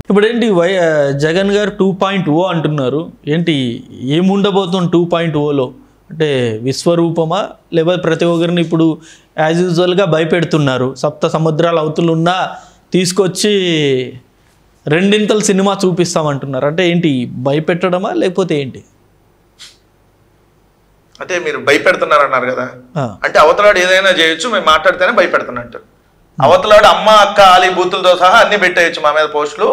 ఇప్పుడు ఏంటి జగన్ గారు 2.0 అంటున్నారు, ఏంటి ఏముండబోతుంది 2.0లో? అంటే విశ్వరూపమా, లేకపోతే ప్రతి ఒక్కరిని ఇప్పుడు యాజ్ యూజువల్గా భయపెడుతున్నారు, సప్త సముద్రాల అవతలున్నా తీసుకొచ్చి రెండింతల సినిమా చూపిస్తామంటున్నారు, అంటే ఏంటి భయపెట్టడమా లేకపోతే ఏంటి? అంటే మీరు భయపెడుతున్నారు అన్నారు కదా, అంటే అవతలాడు ఏదైనా చేయొచ్చు, మేము మాట్లాడితేనే భయపెడుతున్నట్టు. అవతలాడు అమ్మ అక్క ఆలి బూతులతో సహా అన్ని పెట్టేయచ్చు మా మీద పోస్టులు.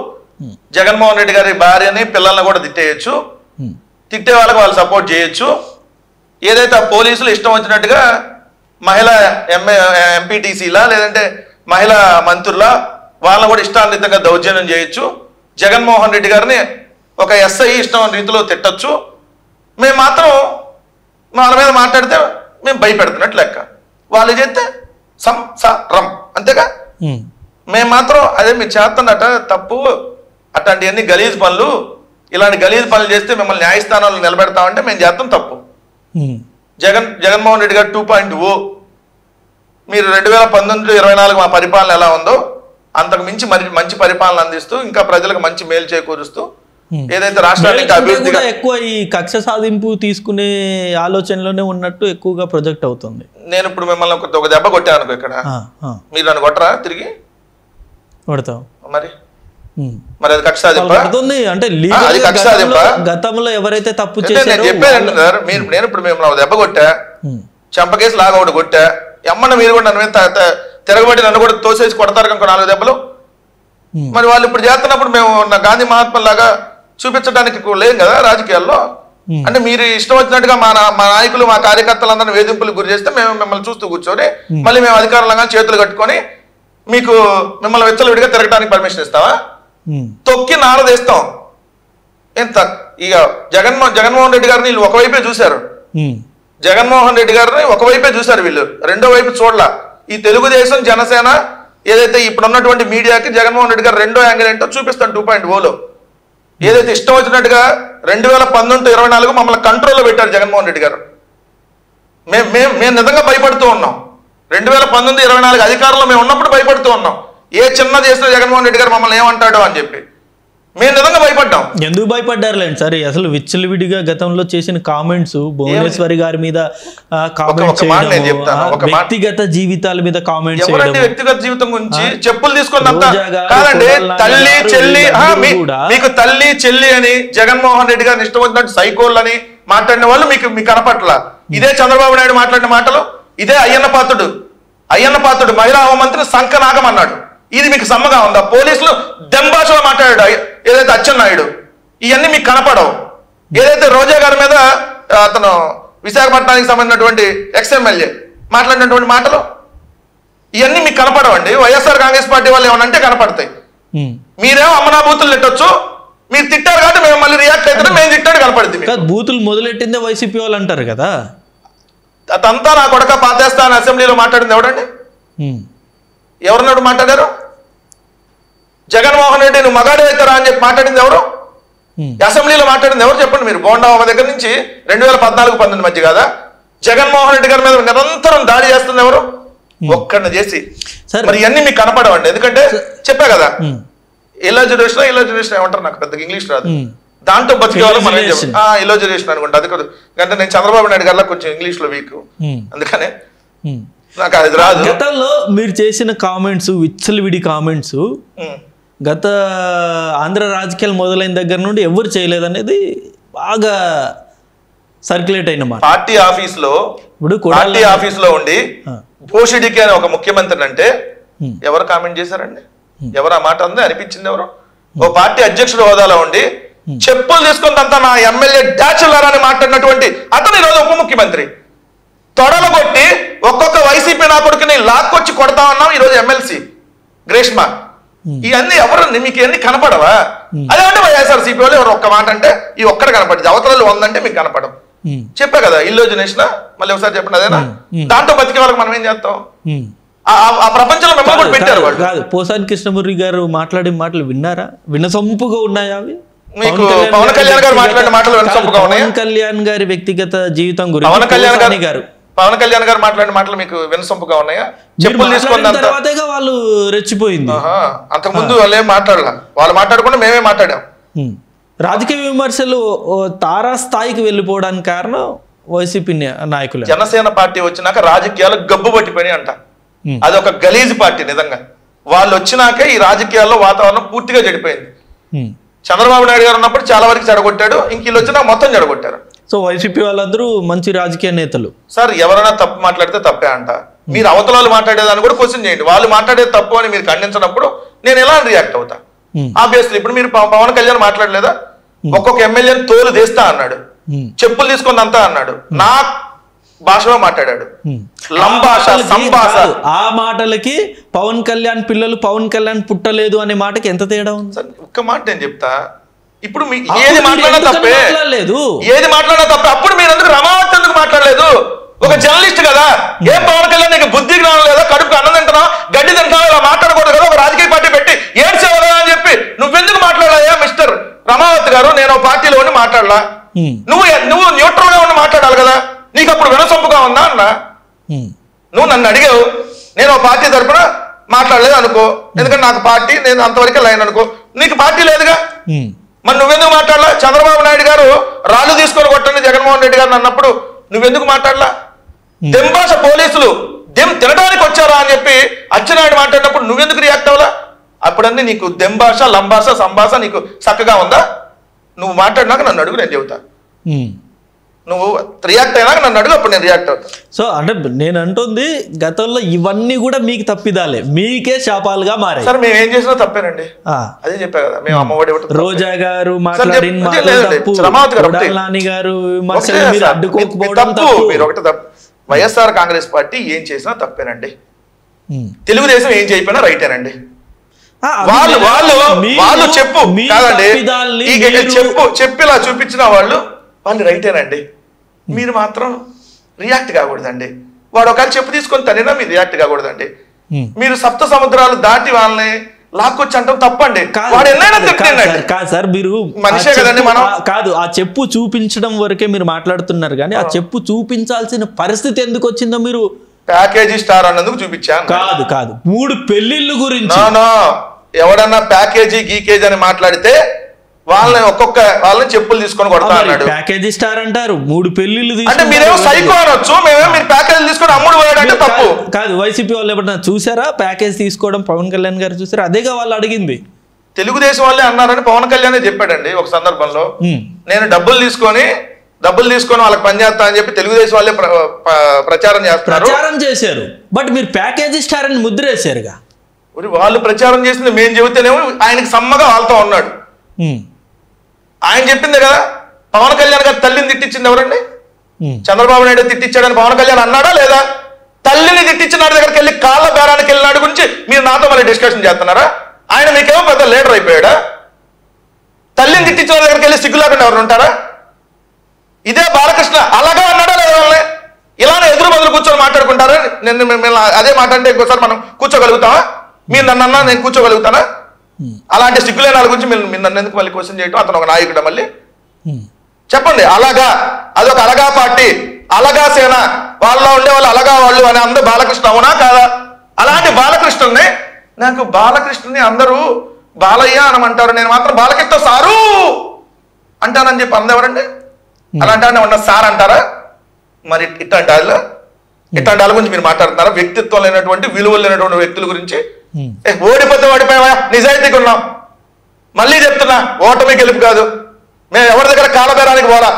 జగన్మోహన్ రెడ్డి గారి భార్యని పిల్లల్ని కూడా తిట్టేయచ్చు, తిట్టే వాళ్ళకి వాళ్ళు సపోర్ట్ చేయొచ్చు. ఏదైతే ఆ పోలీసులు ఇష్టం వచ్చినట్టుగా మహిళా ఎంపీటీసీలా లేదంటే మహిళా మంత్రులా వాళ్ళని కూడా ఇష్టాన్వితంగా దౌర్జన్యం చేయొచ్చు. జగన్మోహన్ రెడ్డి గారిని ఒక ఎస్ఐ ఇష్టం రీతిలో తిట్టచ్చు. మేము మాత్రం వాళ్ళ మీద మాట్లాడితే మేము భయపెడుతున్నట్టు లెక్క, వాళ్ళు చేస్తే రం అంతేగా. మేము మాత్రం అదే మీరు చేస్తున్నట్ట తప్పు, అట్లాంటివన్నీ గలీజ్ పనులు, ఇలాంటి గలీజ్ పనులు చేస్తే మిమ్మల్ని న్యాయస్థానాల్లో నిలబెడతామంటే మేము చేస్తాం తప్పు. జగన్మోహన్ రెడ్డి గారు 2.0 మీరు 2019-24 మా పరిపాలన ఎలా ఉందో అంతకు మించి మంచి పరిపాలన అందిస్తూ ఇంకా ప్రజలకు మంచి మేలు చేకూరుస్తూ ఏదైతే రాష్ట్రానికి అభివృద్ధి ఎక్కువ ఈ కక్ష సాధింపు తీసుకునే ఆలోచనలోనే ఉన్నట్టు ఎక్కువగా ప్రొజెక్ట్ అవుతుంది. నేను ఇప్పుడు మిమ్మల్ని ఒక దెబ్బ కొట్టాను అనుకో, ఇక్కడ మీరు నన్ను కొట్టరా తిరిగి? కొడతాం. మరి అది కక్ష సాధింపా? అంటే అది కక్ష సాధింపా? గతంలో ఎవరైతే తప్పు నేను చెప్పాను సార్, నేను ఇప్పుడు మిమ్మల్ని దెబ్బ కొట్టా, చెంపకేసి లాగా ఒకటి కొట్టా, ఎమ్మన్న మీరు కూడా నన్ను తిరగబట్టి నన్ను కూడా తోసేసి కొడతారు కనుక 4 దెబ్బలు. మరి వాళ్ళు ఇప్పుడు చేస్తున్నప్పుడు మేము గాంధీ మహాత్మా లాగా చూపించడానికి లేం కదా రాజకీయాల్లో. అంటే మీరు ఇష్టం వచ్చినట్టుగా మా నాయకులు మా కార్యకర్తలందరినీ వేధింపులకు గురి చేస్తే మేము మిమ్మల్ని చూస్తూ కూర్చొని మళ్ళీ మేము అధికారులంగా చేతులు కట్టుకొని మీకు మిమ్మల్ని విచ్చలవిడిగా తిరగడానికి పర్మిషన్ ఇస్తావా? తొక్కి నారదేస్తాం. ఎంత ఇక జగన్మోహన్ రెడ్డి గారిని వీళ్ళు ఒకవైపే చూశారు, జగన్మోహన్ రెడ్డి గారిని ఒకవైపే చూశారు వీళ్ళు, రెండో వైపు చూడలా. ఈ తెలుగుదేశం జనసేన ఏదైతే ఇప్పుడు ఉన్నటువంటి మీడియాకి జగన్మోహన్ రెడ్డి గారు రెండో యాంగిల్ ఏంటో చూపిస్తాను 2.0లో. ఏదైతే ఇష్టం వచ్చినట్టుగా 2019-24 మమ్మల్ని కంట్రోల్లో పెట్టారు జగన్మోహన్ రెడ్డి గారు. మేము నిజంగా భయపడుతూ ఉన్నాం. 2019-24 అధికారంలో మేము ఉన్నప్పుడు భయపడుతూ ఉన్నాం, ఏ చిన్న చేసిన జగన్మోహన్ రెడ్డి గారు మమ్మల్ని ఏమంటాడో అని చెప్పి మేము నిజంగా భయపడ్డాం. ఎందుకు భయపడ్డారులేండి సరే, అసలు విచ్చలవిడిగా గతంలో చేసిన కామెంట్స్, భువనేశ్వరి గారి మీద వ్యక్తిగత జీవితాల మీద కామెంట్స్, వ్యక్తిగత జీవితం గురించి చెప్పులు తీసుకున్నంత కాదండి. తల్లి చెల్లి మీకు తల్లి చెల్లి అని జగన్మోహన్ రెడ్డి గారిని ఇష్టం వచ్చినట్టు సైకోల్ అని మాట్లాడిన వాళ్ళు మీకు కనపట్ల. ఇదే చంద్రబాబు నాయుడు మాట్లాడిన మాటలు, ఇదే అయ్యన్న పాత్రుడు మహిళా హోంమంత్రిని సంకనాగం అన్నాడు. ఇది మీకు సమ్మగా ఉందా? పోలీసులు దెంబాషలో మాట్లాడాడు ఏదైతే అచ్చెన్నాయుడు, ఇవన్నీ మీకు కనపడవు. ఏదైతే రోజా గారి మీద అతను విశాఖపట్నానికి సంబంధించినటువంటి ఎక్స్ఎమ్మెల్యే మాట్లాడినటువంటి మాటలు, ఇవన్నీ మీకు కనపడవండి. వైఎస్ఆర్ కాంగ్రెస్ పార్టీ వాళ్ళు ఏమనంటే కనపడతాయి. మీరేమో అమ్మనా బూతులు నెట్టొచ్చు, మీరు తిట్టారు కాబట్టి మేము మళ్ళీ రియాక్ట్ అయితే మేము తిట్టాడు కనపడుతుంది. బూతులు మొదలెట్టిందే వైసీపీ వాళ్ళు అంటారు కదా, అదంతా నా కొడక పాతేస్తా అని అసెంబ్లీలో మాట్లాడింది ఎవడండి? ఎవరినాడు మాట్లాడారు? జగన్మోహన్ రెడ్డి నువ్వు మగాడే అవుతారా అని చెప్పి మాట్లాడింది ఎవరు? అసెంబ్లీలో మాట్లాడింది ఎవరు చెప్పండి మీరు? బోండామ్మ దగ్గర నుంచి 2014-19 మధ్య కదా జగన్మోహన్ రెడ్డి గారి మీద నిరంతరం దాడి చేస్తుంది ఎవరు? ఒక్కడిని చేసి. మరి ఇవన్నీ మీకు కనపడవండి, ఎందుకంటే చెప్పా కదా ఇలాజురేషన్ ఏమంటారు, నాకు పెద్దగా ఇంగ్లీష్ రాదు, దాంట్లో బతికేవాళ్ళు మనం ఇలాజురేషన్ అనుకుంటా. అది అంటే నేను చంద్రబాబు నాయుడు గారిలో కొంచెం ఇంగ్లీష్ లో వీక్, అందుకనే నాకు అది రాదు. గతంలో మీరు చేసిన కామెంట్స్, విచ్చలవిడి కామెంట్స్ గత ఆంధ్ర రాజకీయాలు మొదలైన దగ్గర నుండి ఎవరు చేయలేదనేది బాగా సర్క్యులేట్ అయిన మాట. పార్టీ ఆఫీస్ లో ఉండి భూషిడికి అని ఒక ముఖ్యమంత్రిని అంటే ఎవరు కామెంట్ చేశారండి? ఎవరు ఆ మాట అంది అనిపించింది? ఎవరు? ఓ పార్టీ అధ్యక్షుడు హోదాలో ఉండి చెప్పులు తీసుకున్నంత నా ఎమ్మెల్యే డాచులర్ అని మాట్లాడినటువంటి అతను ఈరోజు ఉప ముఖ్యమంత్రి. తొడలు కొట్టి ఒక్కొక్క వైసీపీ నా కొడుకుని లాక్కొచ్చి కొడతా ఉన్నాం ఈరోజు ఎమ్మెల్సీ గ్రేష్మ. ఇవన్నీ ఎవరు మీకు ఇవన్నీ కనపడవా? అదే అంటే వైఎస్ఆర్సీపీ వాళ్ళు ఎవరు ఒక్క మాట అంటే ఈ ఒక్కడ కనపడింది, అవతలలో ఉందంటే మీకు కనపడం. చెప్పా కదా ఇల్లోజనేషన్, మళ్ళీ ఒకసారి చెప్పండి అదేనా? దాంట్లో బతికే వాళ్ళకి మనం ఏం చేస్తాం? ఆ ప్రపంచంలో మిమ్మల్ని కూడా పెట్టారు వాళ్ళు. కాదు, పోసాని కృష్ణమూర్తి గారు మాట్లాడే మాటలు విన్నారా? వినసొంపుగా ఉన్నాయా అవి? మీకు పవన్ కళ్యాణ్ గారు మాట్లాడిన మాటలు వినసొంపుగా ఉన్నాయి. పవన్ కళ్యాణ్ గారి వ్యక్తిగత జీవితం గురించి పవన్ కళ్యాణ్ గారు పవన్ కళ్యాణ్ గారు మాట్లాడిన మాటలు మీకు వినసొంపుగా ఉన్నాయా? చెప్పులు తీసుకున్న తర్వాతగా వాళ్ళు రెచ్చిపోయింది. అంతకుముందు వాళ్ళు ఏం మాట్లాడలా, వాళ్ళు మాట్లాడకుండా మేమే మాట్లాడాం. రాజకీయ విమర్శలు తారా స్థాయికి వెళ్ళిపోవడానికి కారణం వైసీపీ నాయకులు. జనసేన పార్టీ వచ్చినాక రాజకీయాలు గబ్బు పట్టిపోయినాయి అంట. అది ఒక గలీజ్ పార్టీ నిజంగా. వాళ్ళు వచ్చినాకే ఈ రాజకీయాల్లో వాతావరణం పూర్తిగా చెడిపోయింది. చంద్రబాబు నాయుడు గారు ఉన్నప్పుడు చాలా వరకు చెడగొట్టాడు, ఇంక వీళ్ళు వచ్చినా మొత్తం చెడగొట్టారు. సో వైసీపీ వాళ్ళందరూ మంచి రాజకీయ నేతలు. సార్ ఎవరైనా తప్పు మాట్లాడితే తప్పే అంట. మీరు అవతల వాళ్ళు మాట్లాడేదాన్ని కూడా క్వశ్చన్ చేయండి. వాళ్ళు మాట్లాడేది తప్పు అని మీరు ఖండించినప్పుడు నేను ఎలా రియాక్ట్ అవుతా? ఆబ్వియస్లీ ఇప్పుడు మీరు పవన్ కళ్యాణ్ మాట్లాడలేదా? ఒక్కొక్క ఎమ్మెల్యేని తోలు తీస్తా అన్నాడు, చెప్పులు తీసుకుంది అంతా అన్నాడు, నా భాషలో మాట్లాడాడు. లంభాష, సంభాష. ఆ మాటలకి పవన్ కళ్యాణ్ పిల్లలు పవన్ కళ్యాణ్ పుట్టలేదు అనే మాటకి ఎంత తేడా ఉంది? ఒక్క మాట నేను చెప్తా. ఇప్పుడు ఏది మాట్లాడినా తప్పే, ఏది మాట్లాడినా తప్పే. అప్పుడు మీరు ఎందుకు రమావతి ఎందుకు మాట్లాడలేదు? ఒక జర్నలిస్ట్ కదా, ఏం పవన్ కళ్యాణ్ నీకు బుద్ధికి రావడం లేదా? కడుపు అన్నం తింటున్నా, గడ్డి తింటున్నా, ఇలా మాట్లాడకూడదు కదా. ఒక రాజకీయ పార్టీ పెట్టి ఏడ్చేవరా అని చెప్పి నువ్వెందుకు మాట్లాడాలా మిస్టర్ రమావతి గారు? నేను పార్టీలో ఉండి మాట్లాడలా, నువ్వు న్యూట్రల్ గా ఉండి మాట్లాడాలి కదా. నీకు అప్పుడు వినసొంపుగా ఉందా అన్న? నువ్వు నన్ను అడిగావు, నేను పార్టీ తరఫున మాట్లాడలేదు అనుకో, ఎందుకంటే నాకు పార్టీ, నేను అంతవరకే లైన్ అనుకో. నీకు పార్టీ లేదుగా, మరి నువ్వెందుకు మాట్లాడలా? చంద్రబాబు నాయుడు గారు రాళ్ళు తీసుకొని కొట్టండి జగన్మోహన్ రెడ్డి గారిని అన్నప్పుడు నువ్వెందుకు మాట్లాడలా? దెంబాష పోలీసులు తినడానికి వచ్చారా అని చెప్పి అచ్చెన్నాయుడు మాట్లాడినప్పుడు నువ్వెందుకు రియాక్ట్ అవ్వలా? అప్పుడన్నీ నీకు దెంబాష, లంబాష, సంభాష నీకు చక్కగా ఉందా? నువ్వు మాట్లాడినాక నన్ను అడుగు, నేను చెబుతా. నువ్వు రియాక్ట్ అయినాక నన్ను అడుగు, అప్పుడు నేను రియాక్ట్ అవుతా. సో అంటే నేను అంటుంది గతంలో ఇవన్నీ కూడా మీకు తప్పిదాలే, మీకే శాపాలుగా మారాయి. సార్ మేము ఏం చేసినా తప్పేనండి, అదే చెప్పా కదా. మేము అమ్మఒడి రోజా గారు మాట్లాడిన గారు మీరు ఒకటి తప్పు. వైఎస్ఆర్ కాంగ్రెస్ పార్టీ ఏం చేసినా తప్పేనండి, తెలుగుదేశం ఏం చేయకపోయినా రైటేనండి. వాళ్ళు వాళ్ళు వాళ్ళు చెప్పు కాదండి, చెప్పిలా చూపించిన వాళ్ళు రైటేనండి. మీరు మాత్రం రియాక్ట్ కాకూడదండి. వాడు ఒకవేళ చెప్పు తీసుకొని తనేనా మీరు రియాక్ట్ కాకూడదండి. మీరు సప్త సముద్రాలు దాటి వాళ్ళని లాక్కొచ్చి అంటాం తప్పండి. వాడు ఎన్నైనా తిట్టండి. కాదు సార్, మీరు మనిషే కదండి. మనం కాదు, ఆ చెప్పు చూపించడం వరకే మీరు మాట్లాడుతున్నారు కానీ ఆ చెప్పు చూపించాల్సిన పరిస్థితి ఎందుకు వచ్చిందో మీరు ప్యాకేజీ స్టార్ అన్నందుకు చూపించాను. కాదు కాదు, 3 పెళ్లిళ్ళు గురించి ఎవడన్నా ప్యాకేజీ గీకేజీ అని మాట్లాడితే వాళ్ళని వాళ్ళని చెప్పులు తీసుకొని కొడతా అన్నాడు. ప్యాకేజీ స్టార్ అంటారు, 3 పెళ్లిళ్ళు అంటే మీరేమో సైకో అనొచ్చు, మేమేమో మీరు ప్యాకేజీ తీసుకొని అమ్ముడు పోయాడంటే తప్పు కాదు. వైసీపీ వాళ్ళు ఎప్పుడన్నా చూసారా ప్యాకేజ్ తీసుకోవడం? పవన్ కళ్యాణ్ గారు చూసారా? అదేగా వాళ్ళు అడిగింది. తెలుగుదేశం వాళ్ళే అన్నారని పవన్ కళ్యాణ్ చెప్పాడండి ఒక సందర్భంలో. నేను డబ్బులు తీసుకొని వాళ్ళకి పనిచేస్తా అని చెప్పి తెలుగుదేశం వాళ్ళే ప్రచారం చేశారు. బట్ మీరు ప్యాకేజీ స్టార్ అని ముద్రేశారుగా. వాళ్ళు ప్రచారం చేసింది మేము చెబితేనేమో ఆయనకి సమ్మగా వాళ్ళతో ఉన్నాడు. ఆయన చెప్పింది కదా, పవన్ కళ్యాణ్ గారు తల్లిని తిట్టించింది ఎవరండి? చంద్రబాబు నాయుడు తిట్టించాడని పవన్ కళ్యాణ్ అన్నాడా లేదా? తల్లిని తిట్టించిన దగ్గరికి వెళ్ళి కాళ్ళ బేరానికి వెళ్ళినాడు గురించి మీరు నాతో మళ్ళీ డిస్కషన్ చేస్తున్నారా? ఆయన మీకేమో పెద్ద లీడర్ అయిపోయాడా? తల్లిని తిట్టించిన దగ్గరికి వెళ్ళి సిగ్గు లేకుండా ఎవరు ఉంటారా? ఇదే బాలకృష్ణ అలాగా అన్నాడా లేదా? వాళ్ళని ఇలానే ఎదురు బదులు కూర్చొని మాట్లాడుకుంటారా? నేను మిమ్మల్ని అదే మాట అంటే ఇంకోసారి మనం కూర్చోగలుగుతామా? మీరు నన్ను అన్నా నేను కూర్చోగలుగుతానా? అలాంటి సిగ్గులేని వాళ్ళ గురించి మీరు నన్ను ఎందుకు మళ్ళీ క్వశ్చన్ చేయటం? అతను ఒక నాయకుడు మళ్ళీ చెప్పండి. అలాగా అదొక అలగా పార్టీ, అలగా సేన, వాళ్ళలో ఉండే వాళ్ళు అలగా వాళ్ళు అని అందరూ బాలకృష్ణ అవునా కాదా? అలాంటి బాలకృష్ణుని అందరూ బాలయ్య అనమంటారు, నేను మాత్రం బాలకృష్ణ సారు అంటానని చెప్పి అందెవరండి? అలాంటి ఉన్న సార్ అంటారా? మరి ఇట్లాంటి వాళ్ళ గురించి మీరు మాట్లాడుతున్నారా? వ్యక్తిత్వం లేనటువంటి విలువలు లేనటువంటి వ్యక్తుల గురించి. ఓడిపోతే ఓడిపోయావా, నిజాయితీగా ఉన్నాం. మళ్ళీ చెప్తున్నా, ఓటమి గెలుపు కాదు. మేము ఎవరి దగ్గర కాలబేరానికి పోరా.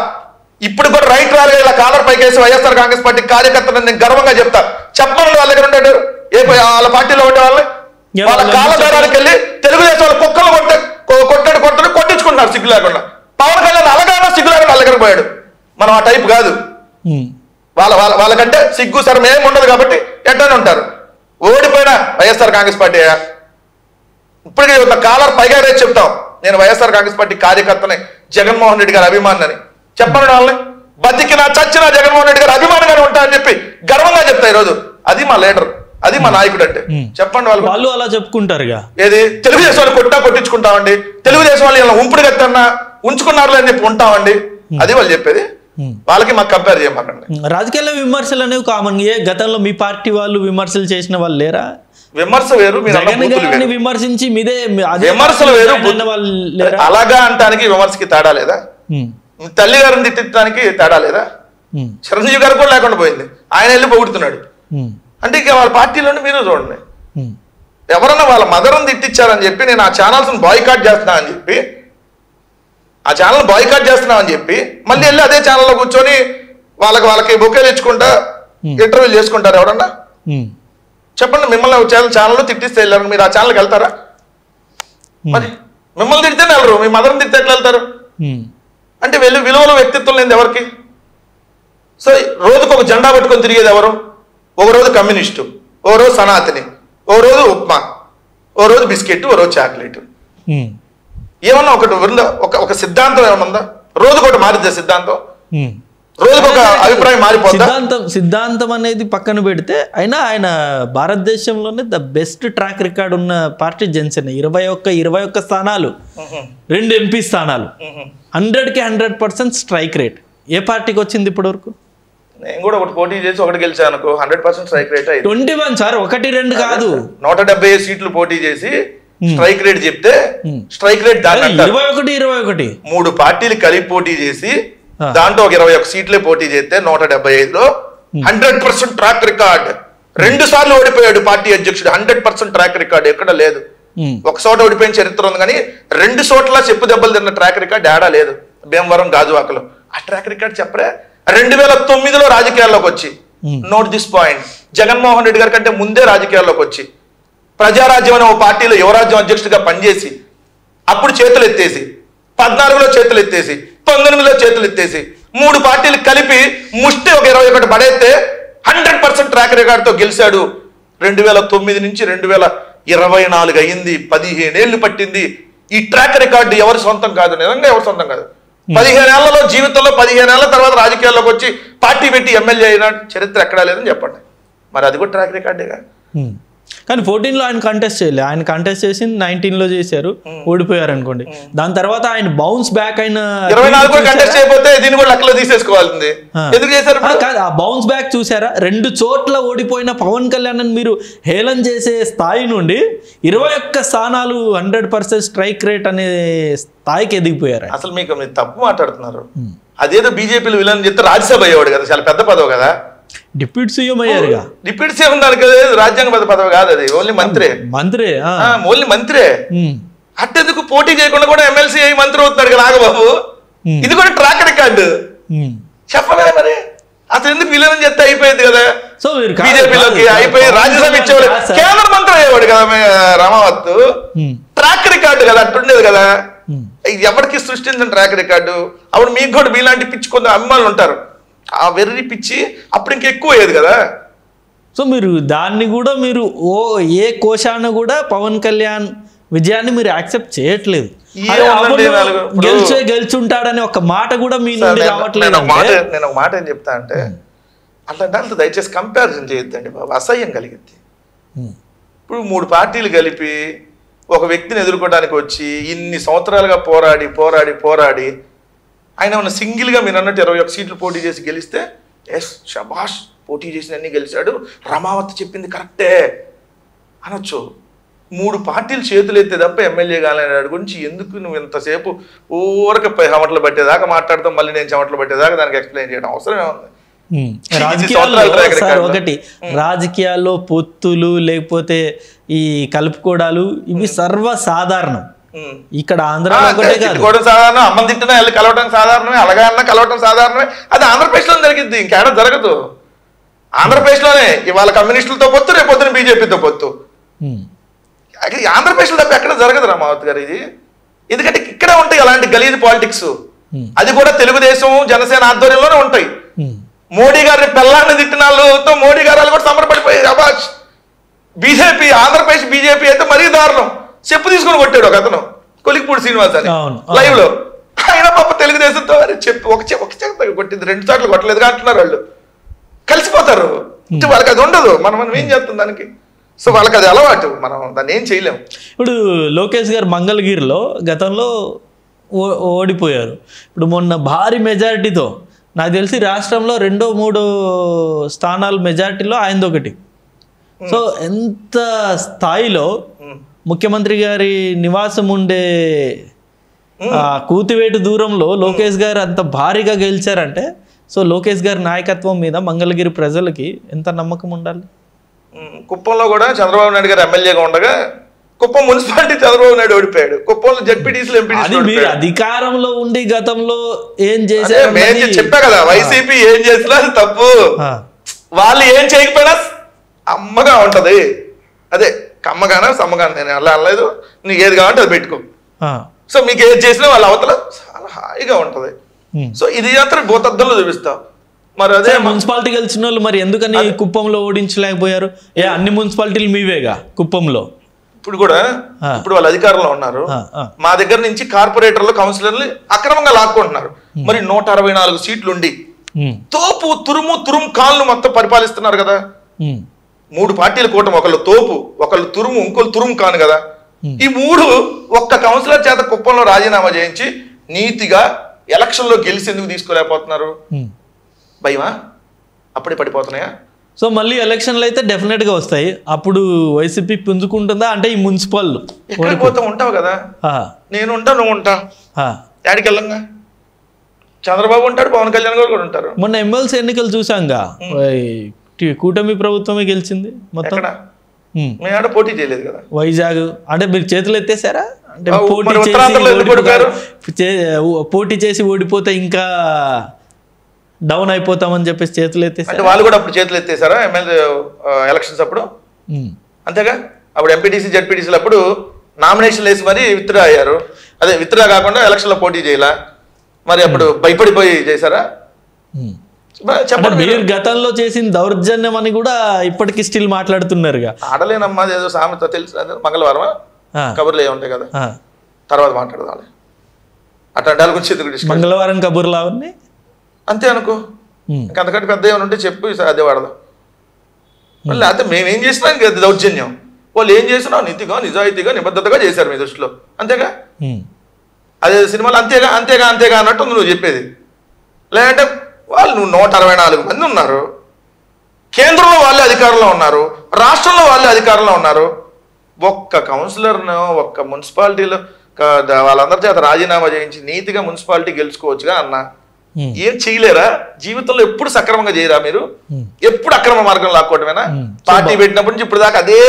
ఇప్పుడు కూడా రైట్ రాలుగా ఇలా కాలర్ పైకేసి వైఎస్ఆర్ కాంగ్రెస్ పార్టీ కార్యకర్తలను నేను గర్వంగా చెప్తా. చెప్పమని వాళ్ళ దగ్గర ఉంటాడు, వాళ్ళ పార్టీలో ఉండే వాళ్ళని వాళ్ళ కాలబేరానికి వెళ్ళి తెలుగుదేశం వాళ్ళు కుక్కలు కొట్టించుకుంటున్నారు సిగ్గు లేకుండా. పవన్ కళ్యాణ్ అలాగైనా సిగ్గు లేకుండా వాళ్ళ దగ్గర పోయాడు. మనం ఆ టైప్ కాదు. వాళ్ళకంటే సిగ్గు సరే ఏం ఉండదు కాబట్టి ఎట్లనే ఉంటారు. ఓడిపోయినా వైఎస్ఆర్ కాంగ్రెస్ పార్టీ. ఇప్పటికీ ఒక కాలర్ పైగా రేపు చెప్తాం, నేను వైఎస్ఆర్ కాంగ్రెస్ పార్టీ కార్యకర్తని, జగన్మోహన్ రెడ్డి గారి అభిమాని చెప్పండి. వాళ్ళని బతికినా చచ్చినా జగన్మోహన్ రెడ్డి గారు అభిమానంగానే ఉంటారని చెప్పి గర్వంగా చెప్తా ఈరోజు. అది మా లీడర్, అది మా నాయకుడు అంటే. చెప్పండి వాళ్ళు అలా చెప్పుకుంటారుగా. ఏది తెలుగుదేశం వాళ్ళు కొట్టించుకుంటామండి, తెలుగుదేశం వాళ్ళు ఇలా ఉంపుడు గత్తన్నా ఉంచుకున్నారులే అని చెప్పి ఉంటామండి, అది వాళ్ళు చెప్పేది. వాళ్ళకి మాకు కంపేర్ చేయమాకండి. రాజకీయాల్లో విమర్శలు అనేవి కామన్. గతంలో మీ పార్టీ వాళ్ళు విమర్శలు చేసిన వాళ్ళు లేరా? విమర్శ వేరు, జగన్ గారిని విమర్శించి మీదే విమర్శలు వేరు. అలాగా అంటానికి విమర్శకి తేడా లేదా? తల్లి గారిని తిట్టడానికి తేడా లేదా? చిరంజీవి గారు కూడా లేకుండా పోయింది, ఆయన వెళ్ళి పొగుడుతున్నాడు. అంటే ఇక వాళ్ళ పార్టీలోనే మీరు చూడండి, ఎవరన్నా వాళ్ళ మదర్ని తిట్టించారని చెప్పి నేను ఆ ఛానల్స్ బాయ్కాట్ చేస్తున్నా అని చెప్పి, ఆ ఛానల్ బాయ్కాట్ చేస్తున్నాం అని చెప్పి మళ్ళీ వెళ్ళి అదే ఛానల్లో కూర్చొని వాళ్ళకి బొకేలు ఇచ్చుకుంటా ఇంటర్వ్యూలు చేసుకుంటారు ఎవరన్నా? చెప్పండి, మిమ్మల్ని ఛానల్లో తిట్టిస్తే వెళ్ళారు, మీరు ఆ ఛానల్కి వెళ్తారా? మరి మిమ్మల్ని తిడితేనే వెళ్ళరు, మీ మదర్ని తిడితే ఎట్లా వెళ్తారు? అంటే విలువలు వ్యక్తిత్వం లేదు ఎవరికి. సో రోజుకు ఒక జెండా పట్టుకొని తిరిగేది ఎవరు? ఒక రోజు కమ్యూనిస్టు, ఓ రోజు సనాతని, ఓ రోజు ఉప్మా, ఓ రోజు బిస్కెట్, ఓ రోజు చాక్లెట్. ఏమన్నా ఒకటి ఉందా? ఒక సిద్ధాంతం ఏమన్నా ఉందా? రోజుకొకటి మారిద్దా సిద్ధాంతం? రోజుకొక అభిప్రాయం మారిపోతుందా? సిద్ధాంతం అనేది పక్కన పెడితే అయినా ఆయన భారతదేశంలోనే ద బెస్ట్ ట్రాక్ రికార్డ్ ఉన్న పార్టీ జనసేన. 21 స్థానాలు, 2 ఎంపీ స్థానాలు, 100కి 100% స్ట్రైక్ రేట్. ఏ పార్టీకి వచ్చింది ఇప్పటి వరకు? నేను కూడా ఒకటి పోటీ చేసి ఒకటి గెలిచాను అనుకో, 100% స్ట్రైక్ రేట్. 21 సార్, 1, 2 కాదు, 175 సీట్లు పోటీ చేసి స్ట్రైక్ రేట్ చెప్తే స్ట్రైక్ రేట్ దాని 21 3 పార్టీలు కలిపి పోటీ చేసి దాంట్లో ఒక 21 సీట్లే పోటీ చేస్తే 175లో 100% ట్రాక్ రికార్డ్. 2 సార్లు ఓడిపోయాడు పార్టీ అధ్యక్షుడు. 100% ట్రాక్ రికార్డ్ ఎక్కడ లేదు. ఒక చోట ఓడిపోయిన చరిత్ర ఉంది కానీ 2 చోట్ల చెప్పు దెబ్బలు తిన్న ట్రాక్ రికార్డ్ ఏడా లేదు. భీమవరం, గాజువాకలో ఆ ట్రాక్ రికార్డ్ చెప్పరే. 2009లో రాజకీయాల్లోకి వచ్చి, note this point, Jaganmohan Reddy గారి కంటే ముందే రాజకీయాల్లోకి వచ్చి ప్రజారాజ్యం అనే ఓ పార్టీలో యువరాజ్యం అధ్యక్షుడిగా పనిచేసి అప్పుడు చేతులు ఎత్తేసి, 14లో చేతులు ఎత్తేసి, 19లో చేతులు ఎత్తేసి 3 పార్టీలు కలిపి ముష్టి ఒక 21 పడేస్తే 100% ట్రాక్ రికార్డుతో గెలిచాడు. 2009 నుంచి 2024 అయింది, 15 ఏళ్ళు పట్టింది. ఈ ట్రాక్ రికార్డు ఎవరి సొంతం కాదు, నిజంగా ఎవరి సొంతం కాదు. 15 ఏళ్లలో జీవితంలో 15 ఏళ్ల తర్వాత రాజకీయాల్లోకి వచ్చి పార్టీ పెట్టి ఎమ్మెల్యే అయిన చరిత్ర ఎక్కడా లేదని చెప్పండి. మరి అది కూడా ట్రాక్ రికార్డేగా. కానీ 14లో ఆయన కంటెస్ట్ చేయలేదు. ఆయన కంటెస్ట్ చేసి 19లో చేశారు, ఓడిపోయారు అనుకోండి. దాని తర్వాత ఆయన బౌన్స్ బ్యాక్ అయిన 24 కంటెస్ట్ చేయకపోతే దీన్ని కూడా లెక్కలో తీసేసుకోవాల్సింది. ఎందుకు చేశారు? కాదు, ఆ బౌన్స్ బ్యాక్ చూసారా? 2 చోట్ల ఓడిపోయిన పవన్ కళ్యాణ్ మీరు హేళన చేసే స్థాయి నుండి 21 స్థానాలు 100% స్ట్రైక్ రేట్ అనే స్థాయికి ఎదిగిపోయారు. అసలు మీరు తప్పు మాట్లాడుతున్నారు. అదేదో బీజేపీలో విలన్ చెప్తే రాజ్యసభ అయ్యేవాడు కదా, చాలా పెద్ద పదవి కదా. డిప్యూటీ సీఎం అయ్యారుగా. డిప్యూటీ సీఎం దానికి రాజ్యాంగ పదవి కాదు, అది ఓన్లీ మంత్రే. ఓన్లీ మంత్రే. అట్టెందుకు పోటీ చేయకుండా కూడా ఎమ్మెల్సీ అయ్యి మంత్రి అవుతున్నాడు కదా నాగబాబు. ఇది కూడా ట్రాక్ రికార్డు చెప్పలే. మరి అసలు ఎందుకు విలీనం చేస్తే అయిపోయింది కదా. సో బీజేపీలోకి అయిపోయి రాజ్యసభ ఇచ్చేవాడు, కేంద్ర మంత్రి అయ్యేవాడు కదా రామావత్. ట్రాక్ రికార్డు కదా, అట్టుండేది కదా. ఎవరికి సృష్టించిన ట్రాక్ రికార్డు. అప్పుడు మీకు కూడా మీలాంటి పిచ్చి కొంత అభిమానులు ఉంటారు, ఆ వెర్రి పిచ్చి అప్పుడు ఇంకెక్కువ అయ్యేది కదా. సో మీరు దాన్ని కూడా మీరు ఏ కోశాన్ని కూడా పవన్ కళ్యాణ్ విజయాన్ని మీరు యాక్సెప్ట్ చేయట్లేదు. గెలుచుంటాడని ఒక మాట కూడా మీ నుండి రావట్లేదు. నేను ఒక మాట ఏం చెప్తా అంటే, అట్లాంటి దయచేసి కంపారిజన్ చేయొద్దండి బాబు, అసహ్యం కలిగింది. ఇప్పుడు 3 పార్టీలు కలిపి ఒక వ్యక్తిని ఎదుర్కోవడానికి వచ్చి ఇన్ని సంవత్సరాలుగా పోరాడి ఆయన ఉన్న సింగిల్గా మీరు అన్నట్టు 21 సీట్లు పోటీ చేసి గెలిస్తే ఎస్ షబాష్, పోటీ చేసిన అన్ని గెలిచాడు, రమావత్ చెప్పింది కరెక్టే అనొచ్చు. 3 పార్టీలు చేతులు ఎత్తే తప్ప ఎమ్మెల్యే కాలేని గురించి ఎందుకు నువ్వు ఇంతసేపు ఊరక చెమటలు పట్టేదాకా మాట్లాడతాం, మళ్ళీ నేను చెమటలు పట్టేదాకా దానికి ఎక్స్ప్లెయిన్ చేయడం అవసరం ఏముంది? ఒకటి రాజకీయాల్లో పొత్తులు లేకపోతే ఈ కలుపుకోవడాలు ఇవి సర్వసాధారణం. ఇక్కడ ఆంధ్రాలో సాధారణం, అమ్మ తిట్టినా వెళ్ళి కలవటం సాధారణమే, అలాగా అన్న కలవటం సాధారణమే. అది ఆంధ్రప్రదేశ్లో జరిగింది, ఇంకేడా జరగదు. ఆంధ్రప్రదేశ్లోనే ఇవాళ కమ్యూనిస్టులతో పొత్తు, రేపు పొద్దున బీజేపీతో పొత్తు. ఆంధ్రప్రదేశ్లో తప్ప ఎక్కడ జరగదు రామావత్ గారు ఇది. ఎందుకంటే ఇక్కడ ఉంటాయి అలాంటి గలీజ్ పాలిటిక్స్. అది కూడా తెలుగుదేశం జనసేన ఆధ్వర్యంలోనే ఉంటాయి. మోడీ గారిని పెళ్ళాన్ని తిట్టిన వాళ్ళతో మోడీ గారు కూడా సంబరపడిపోయాయి. అబాష్ బీజేపీ, ఆంధ్రప్రదేశ్ బీజేపీ అయితే మరీ దారుణం. చెప్పు తీసుకొని కొట్టాడు ఒక అతను, కొలిక్పూడి శ్రీనివాస్ అని లైవ్ లో. ఆయన పాప తెలుగుదేశంతో చెప్పి ఒక చెక్క కొట్టింది, 2 సార్లు కొట్టలేదుగా అంటున్నారు వాళ్ళు. కలిసిపోతారు, వాళ్ళకి అది ఉండదు. మనం ఏం చేస్తాం దానికి? సో వాళ్ళకి అది అలవాటు, మనం దాన్ని ఏం చేయలేము. ఇప్పుడు లోకేష్ గారు మంగళగిరిలో గతంలో ఓడిపోయారు. ఇప్పుడు మొన్న భారీ మెజారిటీతో నాకు తెలిసి రాష్ట్రంలో 2-3 స్థానాలు మెజార్టీలో ఆయనదొకటి. సో ఎంత స్థాయిలో ముఖ్యమంత్రి గారి నివాసం ఉండే కూతివేటు దూరంలో లోకేష్ గారు అంత భారీగా గెలిచారంటే, సో లోకేష్ గారి నాయకత్వం మీద మంగళగిరి ప్రజలకి ఎంత నమ్మకం ఉండాలి. కుప్పంలో కూడా చంద్రబాబు నాయుడు గారు ఎమ్మెల్యేగా ఉండగా కుప్పం మున్సిపాలిటీ చంద్రబాబు నాయుడు ఓడిపోయాడు. కుప్పంలో జడ్పీటీసీలు ఎంపీటీసీలు అధికారంలో ఉండి గతంలో ఏం చేశారు చెప్పా కదా, వైసీపీ ఏం చేసినా అది తప్పు, వాళ్ళు ఏం చేయకపోయినా అమ్మగా ఉంటది. అదే కమ్మగానా సమ్మగానా, నేను అలా అనలేదు, నీకు ఏది కావాలంటే అది పెట్టుకో. సో మీకు ఏది చేసినా వాళ్ళ అవతల చాలా హాయిగా ఉంటది. సో ఇది మాత్రం భూతద్దంలో చూపిస్తాం. మరి అదే మున్సిపాలిటీ గెలిచిన వాళ్ళు మరి ఎందుకని కుప్పంలో ఓడించలేకపోయారు? అన్ని మున్సిపాలిటీలు మీవేగా కుప్పంలో. ఇప్పుడు కూడా ఇప్పుడు వాళ్ళు అధికారంలో ఉన్నారు, మా దగ్గర నుంచి కార్పొరేటర్లు కౌన్సిలర్లు అక్రమంగా లాక్కుంటున్నారు. మరి 164 సీట్లు ఉండి తోపు తురుము కాళ్ళు మొత్తం పరిపాలిస్తున్నారు కదా. 3 పార్టీల కూటమి, ఒకళ్ళు తోపు, ఒకళ్ళు తురుము, ఇంకోళ్ళు తురుము కాను కదా. ఈ 3 ఒక్క కౌన్సిలర్ చేత కుప్పంలో రాజీనామా చేయించి నీతిగా ఎలక్షన్ లో గెలిచి ఎందుకు తీసుకోలేకపోతున్నారు? భయమా? అప్పుడే పడిపోతున్నాయా? సో మళ్ళీ ఎలక్షన్లు అయితే డెఫినెట్ గా వస్తాయి. అప్పుడు వైసీపీ పుంజుకుంటుందా అంటే ఈ మున్సిపల్ ఎక్కడికి పోతా ఉంటావు కదా, నేను ఉంటా, నువ్వు ఉంటా, యాడికి వెళ్ళంగా చంద్రబాబు ఉంటాడు, పవన్ కళ్యాణ్ గారు కూడా ఉంటారు. మొన్న ఎమ్మెల్సీ ఎన్నికలు చూసాంగా, కూటమి ప్రభుత్వమే గెలిచింది మొత్తం. మేము పోటీ చేయలేదు కదా వైజాగ్. అంటే మీరు చేతులు ఎత్తేసారా? అంటే పోటీ చేసి ఓడిపోతే ఇంకా డౌన్ అయిపోతామని చెప్పేసి చేతులు ఎత్తేసారు. అంటే వాళ్ళు కూడా అప్పుడు చేతులు ఎత్తేసారా ఎమ్మెల్యే ఎలక్షన్స్ అప్పుడు? అంతేగా, అప్పుడు ఎంపీటీసీ జడ్పీటీసీలు అప్పుడు నామినేషన్ వేసి మరి విత్డ్రా అయ్యారు. అదే విత్డ్రా కాకుండా ఎలక్షన్ లో పోటీ చేయాల, మరి అప్పుడు భయపడిపోయి చేశారా? మీరు గతంలో చేసిన దౌర్జన్యం అని కూడా ఇప్పటికీ స్టిల్ మాట్లాడుతున్నారుగా. ఆడలేనమ్మా, ఏదో సామెత తెలుసు, మంగళవారం కబుర్లు ఏ ఉంటాయి కదా, తర్వాత మాట్లాడదాం. అట్లాంటి గురించి మంగళవారం కబుర్లు అవన్నీ అంతే అనుకో. ఇంకా అంతకంటే పెద్ద ఏమైనా ఉంటే చెప్పు, అదే వాడదాం. మళ్ళీ అయితే మేమేం చేసినా ఇంకా దౌర్జన్యం, వాళ్ళు ఏం చేసినా నీతిగా నిజాయితీగా నిబద్ధతగా చేశారు మీ దృష్టిలో, అంతేగా. అదే సినిమాలు అంతేగా అంతేగా అంతేగా అన్నట్టు నువ్వు చెప్పేది. లేదంటే వాళ్ళు 164 మంది ఉన్నారు, కేంద్రంలో వాళ్ళే అధికారంలో ఉన్నారు, రాష్ట్రంలో వాళ్ళే అధికారంలో ఉన్నారు. ఒక్క కౌన్సిలర్ను ఒక్క మున్సిపాలిటీలో వాళ్ళందరి చేత రాజీనామా చేయించి నీతిగా మున్సిపాలిటీ గెలుచుకోవచ్చుగా అన్న. ఏం చేయలేరా? జీవితంలో ఎప్పుడు సక్రమంగా చేయరా మీరు? ఎప్పుడు అక్రమ మార్గం లాక్కోవటమేనా? పార్టీ పెట్టినప్పటి నుంచి ఇప్పుడు దాకా అదే